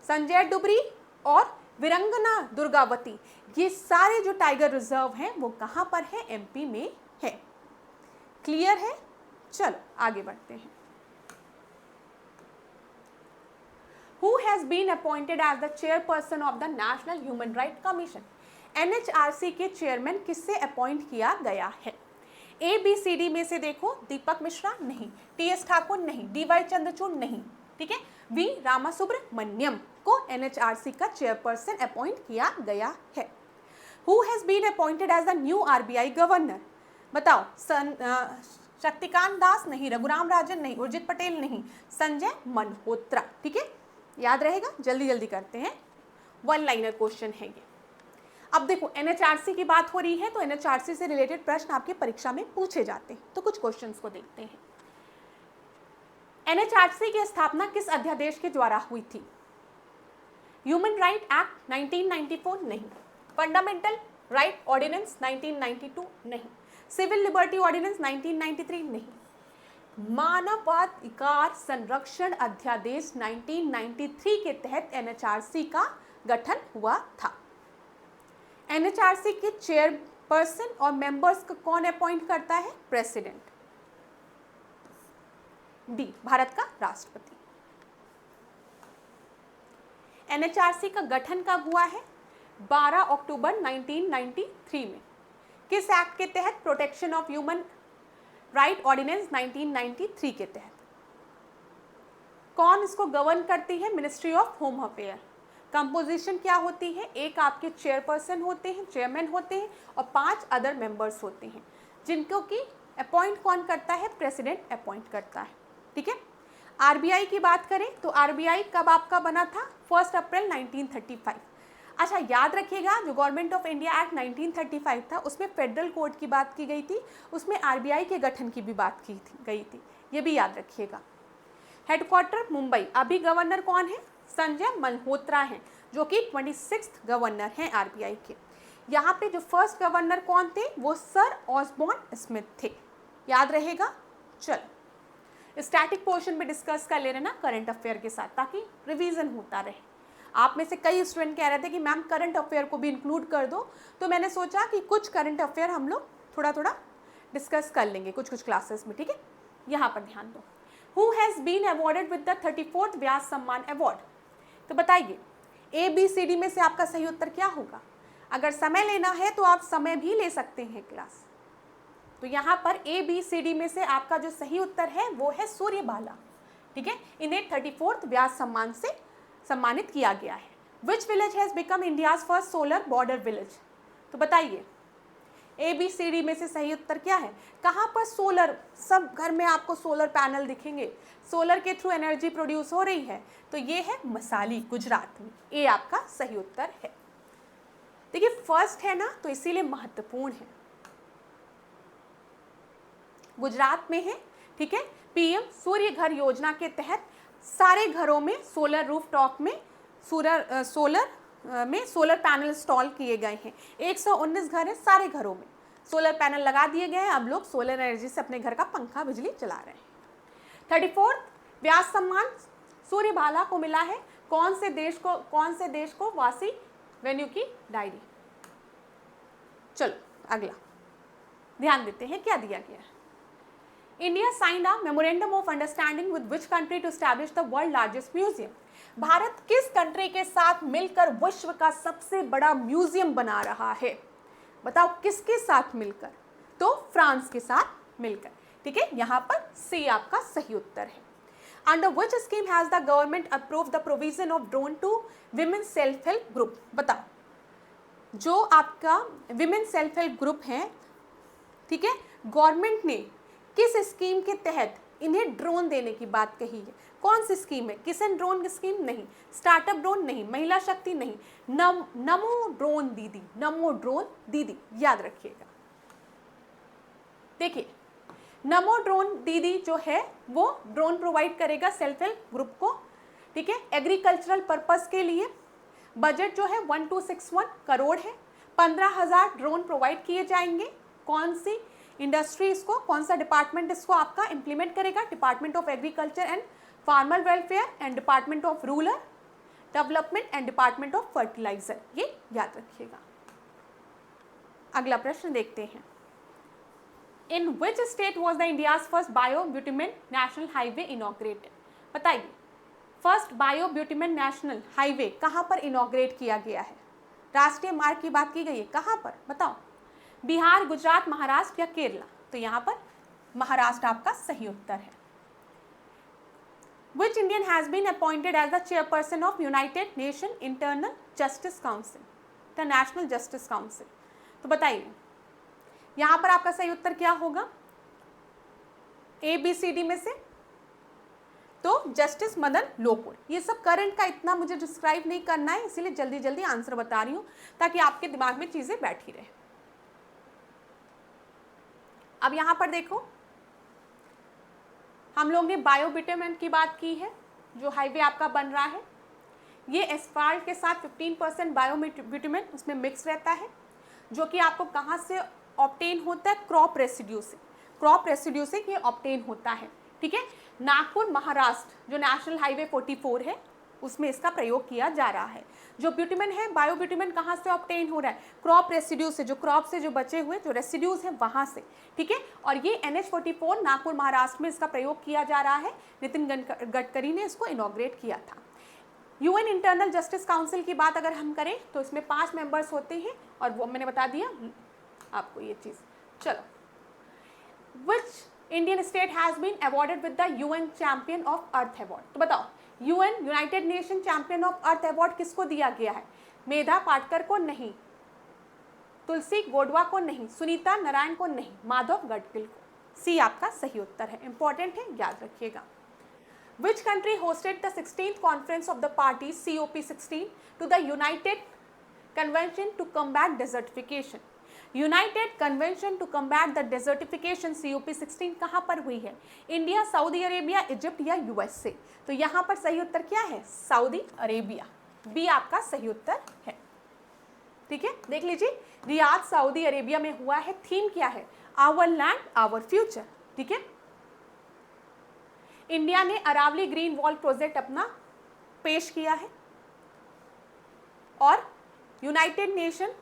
संजय डुबरी और वीरंगना दुर्गावती, ये सारे जो टाइगर रिजर्व हैं वो कहाँ पर है? एमपी में है, क्लियर है। चलो आगे बढ़ते हैं। Who has been appointed as the chairperson of the National Human Rights Commission? NHRC के चेयरमैन किससे अपॉइंट किया गया है? ABCD में से देखो, दीपक मिश्रा नहीं, TS ठाकुर नहीं, DY चंद्रचूड़ नहीं, ठीक है, V रामासुब्रमण्यम को NHRC का चेयरपर्सन अपॉइंट किया गया है। Who has been appointed as the new RBI governor? बताओ, शक्तिकांत दास नहीं, रघुराम राजन नहीं, उर्जित पटेल नहीं, संजय मल्होत्रा, ठीक है, याद रहेगा। जल्दी जल्दी करते हैं, वन लाइनर क्वेश्चन है ये। अब देखो, NHRC की बात हो रही है तो NHRC से रिलेटेड प्रश्न आपकी परीक्षा में पूछे जाते हैं, तो कुछ क्वेश्चंस को देखते हैं। NHRC की स्थापना किस अध्यादेश के द्वारा हुई थी? ह्यूमन राइट एक्ट 1994 नहीं, फंडामेंटल राइट ऑर्डिनेंस 1992 नहीं, सिविल लिबर्टी ऑर्डिनेंस 1993 नहीं, मानवाधिकार संरक्षण अध्यादेश 1993 के तहत NHRC का गठन हुआ था। NHRC के चेयरपर्सन और मेंबर्स को कौन अपॉइंट करता है? प्रेसिडेंट। डी, भारत का राष्ट्रपति। NHRC का गठन कब हुआ है? 12 अक्टूबर 1993 में। किस एक्ट के तहत? Protection of human right ordinance 1993 के तहत। कौन इसको गवर्न करती है? Ministry of home affair. Composition क्या होती है? एक आपके चेयरपर्सन होते हैं, चेयरमैन होते हैं और 5 अदर मेंबर्स होते हैं, जिनको कि अपॉइंट कौन करता है? प्रेसिडेंट अपॉइंट करता है, ठीक है। RBI की बात करें तो RBI कब आपका बना था? 1 अप्रैल 1935। अच्छा, याद रखिएगा, जो गवर्नमेंट ऑफ इंडिया एक्ट 1935 था उसमें फेडरल कोड की बात की गई थी, उसमें RBI के गठन की भी बात की गई थी, ये भी याद रखिएगा। हेडक्वार्टर मुंबई। अभी गवर्नर कौन है? संजय मल्होत्रा हैं, जो कि 26th गवर्नर हैं RBI के। यहाँ पे जो फर्स्ट गवर्नर कौन थे? वो सर ऑसबॉर्न स्मिथ थे, याद रहेगा। चलो, स्टैटिक पोर्शन में डिस्कस कर ले रहे ना करंट अफेयर के साथ, ताकि रिवीजन होता रहे। आप में से कई स्टूडेंट कह रहे थे कि मैम करंट अफेयर को भी इंक्लूड कर दो, तो मैंने सोचा कि कुछ करंट अफेयर हम लोग थोड़ा थोड़ा डिस्कस कर लेंगे कुछ क्लासेस में, ठीक है। यहाँ पर ध्यान दो। Who has been awarded with the 34th Vyas Samman award? तो बताइए, ABCD में से आपका सही उत्तर क्या होगा? अगर समय लेना है तो आप समय भी ले सकते हैं क्लास। तो यहाँ पर ABCD में से आपका जो सही उत्तर है वो है सूर्यबाला, ठीक है। इन्हें 34th व्यास सम्मान से सम्मानित किया गया है। Which village has become India's first solar border village? तो बताइए, ABCD में से सही उत्तर क्या है? कहाँ पर सोलर, सब घर में आपको सोलर पैनल दिखेंगे, सोलर के थ्रू एनर्जी प्रोड्यूस हो रही है, तो ये है मसाली, गुजरात में। ये आपका सही उत्तर है। देखिए, फर्स्ट है ना, तो इसीलिए महत्वपूर्ण है, गुजरात में है, ठीक है। PM सूर्य घर योजना के तहत सारे घरों में सोलर रूफटॉप में सोलर पैनल इंस्टॉल किए गए हैं। 119 घर हैं, सारे घरों में सोलर पैनल लगा दिए गए हैं। अब लोग सोलर एनर्जी से अपने घर का पंखा बिजली चला रहे हैं। 34th व्यास सम्मान सूर्यबाला को मिला है। कौन से देश को? वासी वेन्यू की डायरी। चलो अगला ध्यान देते हैं, क्या दिया गया है। India signed a memorandum of understanding with which country to establish the world largest museum? Bharat किस कंट्री के साथ मिलकर विश्व का सबसे बड़ा म्यूजियम बना रहा है? बताओ किसके साथ मिलकर? तो फ्रांस के साथ मिलकर। ठीक है, यहाँ पर सी आपका सही उत्तर है। Under which scheme has the government approve the provision of drone to women self help group? बताओ जो आपका विमेन सेल्फ हेल्प ग्रुप है, ठीक है, गवर्नमेंट ने किस स्कीम के तहत इन्हें ड्रोन देने की बात कही है? कौन सी स्कीम है? किसान ड्रोन स्कीम नहीं, स्टार्टअप ड्रोन नहीं, महिला शक्ति नहीं, नमो ड्रोन दीदी, नमो ड्रोन दीदी, याद रखिएगा। देखिए नमो ड्रोन दीदी जो है वो ड्रोन प्रोवाइड करेगा सेल्फ हेल्प ग्रुप को। ठीक है, एग्रीकल्चरल पर्पस के लिए बजट जो है 1261 करोड़ है। 15,000 ड्रोन प्रोवाइड किए जाएंगे। कौन सी इंडस्ट्री इसको, कौन सा डिपार्टमेंट इसको आपका इंप्लीमेंट करेगा? Department of agriculture and farmer welfare and department of rural development and department of fertiliser, ये याद रखिएगा। अगला प्रश्न देखते हैं। In which state was the India's first bio bitumen national highway inaugurated? बताइए first bio bitumen national highway कहाँ पर इनॉग्रेट किया गया है? राष्ट्रीय मार्ग की बात की गई है, कहाँ पर? बताओ, बिहार, गुजरात, महाराष्ट्र या केरला? तो यहाँ पर महाराष्ट्र आपका सही उत्तर है। Which Indian has been appointed as the chairperson of United Nations Internal Justice Council, the National Justice Council? तो बताइए यहाँ पर आपका सही उत्तर क्या होगा ABCD में से? तो जस्टिस मदन लोकुर। ये सब करंट का इतना मुझे डिस्क्राइब नहीं करना है, इसीलिए जल्दी जल्दी आंसर बता रही हूँ ताकि आपके दिमाग में चीजें बैठी रहे। अब यहाँ पर देखो, हम लोग ने बायोबिटुमेन की बात की है, जो हाईवे आपका बन रहा है। ये एस्फाल्ट के साथ 15% बायोबिटुमेन उसमें मिक्स रहता है, जो कि आपको कहाँ से ऑब्टेन होता है? क्रॉप रेसिड्यू से। क्रॉप रेसिड्यू से ये ऑब्टेन होता है। ठीक है, नागपुर महाराष्ट्र जो नेशनल हाईवे 44 है उसमें इसका प्रयोग किया जा रहा है। जो ब्यूटिमेन है, बायोब्यूटिमेन कहाँ से ऑब्टेन हो रहा है? क्रॉप रेसिड्यू से, जो क्रॉप से जो बचे हुए जो रेसिड्यूज हैं वहाँ से। ठीक है, और ये NH44 नागपुर महाराष्ट्र में इसका प्रयोग किया जा रहा है। नितिन गडकरी ने इसको इनॉग्रेट किया था। UN इंटरनल जस्टिस काउंसिल की बात अगर हम करें तो इसमें 5 मेंबर्स होते हैं, और वो मैंने बता दिया आपको ये चीज़। चलो, which Indian state has been awarded with the UN champion of earth award? तो बताओ, UN United Nation champion of earth award किसको दिया गया है? मेधा पाटकर को नहीं, तुलसी गोडवा को नहीं, सुनीता नारायण को नहीं, माधव गडगिल को। सी आपका सही उत्तर है, इंपॉर्टेंट है, याद रखिएगा। Which country hosted the 16th conference of the parties COP16 to the United Convention to Combat Desertification? United convention to combat the desertification COP16 कहाँ पर हुई है? इंडिया, सऊदी अरेबिया, इजिप्ट या USA? तो यहाँ पर सही उत्तर क्या है? Saudi Arabia. बी आपका सही उत्तर है। ठीक है, देख लीजिए, रियाद सऊदी अरेबिया में हुआ है। थीम क्या है? Our land our future. ठीक है, इंडिया ने अरावली ग्रीन वॉल प्रोजेक्ट अपना पेश किया है, और United Nation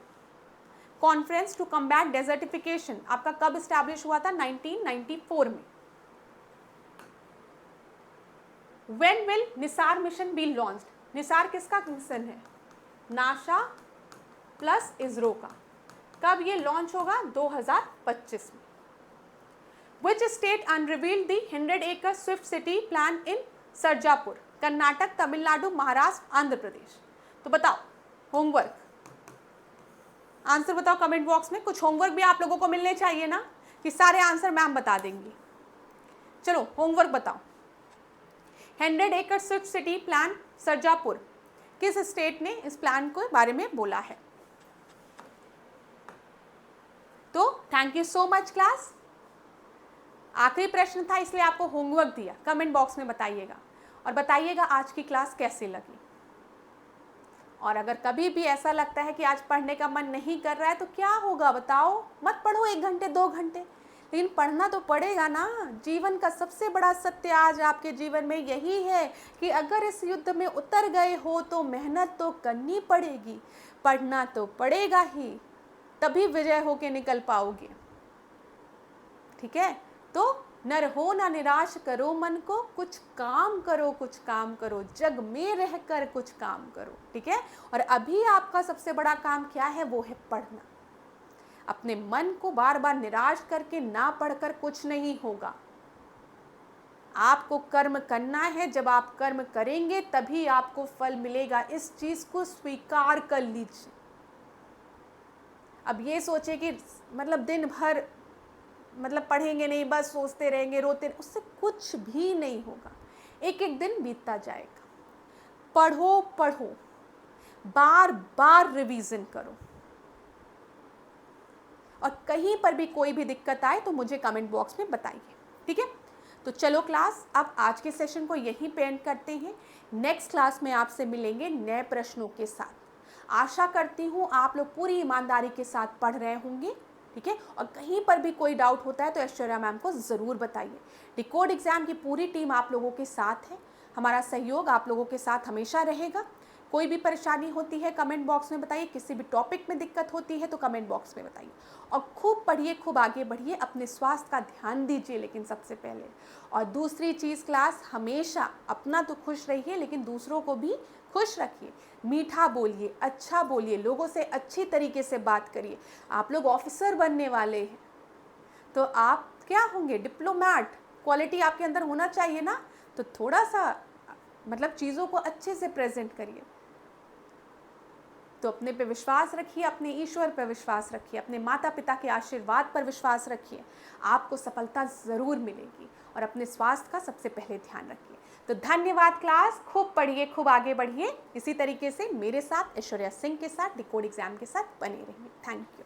conference to combat desertification आपका कब स्टैब्लिश हुआ था? 1994 में। When will NISAR mission be launched? NISAR किसका मिशन है? नासा प्लस इसरो का। कब ये लॉन्च होगा? 2025 में। Which state unrevealed the 100 acre swift city plan in Sarjapur? Karnataka, Tamil Nadu, Maharashtra, Andhra Pradesh? तो बताओ, होमवर्क आंसर बताओ कमेंट बॉक्स में। कुछ होमवर्क भी आप लोगों को मिलने चाहिए ना, कि सारे आंसर मैम बता देंगी। चलो होमवर्क बताओ। 100 एकड़ स्विफ्ट सिटी प्लान सरजापुर, किस स्टेट ने इस प्लान के बारे में बोला है? तो thank you so much class. आखिरी प्रश्न था इसलिए आपको होमवर्क दिया। कमेंट बॉक्स में बताइएगा, और बताइएगा आज की क्लास कैसे लगी। और अगर कभी भी ऐसा लगता है कि आज पढ़ने का मन नहीं कर रहा है तो क्या होगा बताओ? मत पढ़ो 1 घंटे 2 घंटे, लेकिन पढ़ना तो पड़ेगा ना। जीवन का सबसे बड़ा सत्य आज आपके जीवन में यही है कि अगर इस युद्ध में उतर गए हो तो मेहनत तो करनी पड़ेगी, पढ़ना तो पड़ेगा ही, तभी विजय होके निकल पाओगे। ठीक है, तो न रहो ना निराश करो मन को, कुछ काम करो, कुछ काम करो, जग में रहकर कुछ काम करो। ठीक है, और अभी आपका सबसे बड़ा काम क्या है, वो है पढ़ना। अपने मन को बार बार निराश करके ना पढ़कर कुछ नहीं होगा। आपको कर्म करना है, जब आप कर्म करेंगे तभी आपको फल मिलेगा। इस चीज को स्वीकार कर लीजिए। अब ये सोचे कि मतलब दिन भर मतलब पढ़ेंगे नहीं, बस सोचते रहेंगे, रोते रहेंगे, उससे कुछ भी नहीं होगा। एक एक दिन बीतता जाएगा। पढ़ो पढ़ो, बार बार रिवीजन करो, और कहीं पर भी कोई भी दिक्कत आए तो मुझे कमेंट बॉक्स में बताइए। ठीक है, तो चलो क्लास, अब आज के सेशन को यहीं पे एंड करते हैं। नेक्स्ट क्लास में आपसे मिलेंगे नए प्रश्नों के साथ। आशा करती हूँ आप लोग पूरी ईमानदारी के साथ पढ़ रहे होंगे। ठीक है, और कहीं पर भी कोई डाउट होता है तो ऐश्वर्या मैम को ज़रूर बताइए। डिकोड एग्ज़ाम की पूरी टीम आप लोगों के साथ है। हमारा सहयोग आप लोगों के साथ हमेशा रहेगा। कोई भी परेशानी होती है कमेंट बॉक्स में बताइए, किसी भी टॉपिक में दिक्कत होती है तो कमेंट बॉक्स में बताइए। और खूब पढ़िए, खूब आगे बढ़िए, अपने स्वास्थ्य का ध्यान दीजिए लेकिन सबसे पहले। और दूसरी चीज़ क्लास, हमेशा अपना तो खुश रहिए लेकिन दूसरों को भी खुश रखिए। मीठा बोलिए, अच्छा बोलिए, लोगों से अच्छी तरीके से बात करिए। आप लोग ऑफिसर बनने वाले हैं तो आप क्या होंगे, डिप्लोमैट। क्वालिटी आपके अंदर होना चाहिए ना, तो थोड़ा सा मतलब चीज़ों को अच्छे से प्रेजेंट करिए। तो अपने पे विश्वास रखिए, अपने ईश्वर पर विश्वास रखिए, अपने माता पिता के आशीर्वाद पर विश्वास रखिए। आपको सफलता ज़रूर मिलेगी। और अपने स्वास्थ्य का सबसे पहले ध्यान रखिए। तो धन्यवाद क्लास, खूब पढ़िए, खूब आगे बढ़िए। इसी तरीके से मेरे साथ, ऐश्वर्या सिंह के साथ, डिकोड एग्जाम के साथ बने रहिए। Thank you.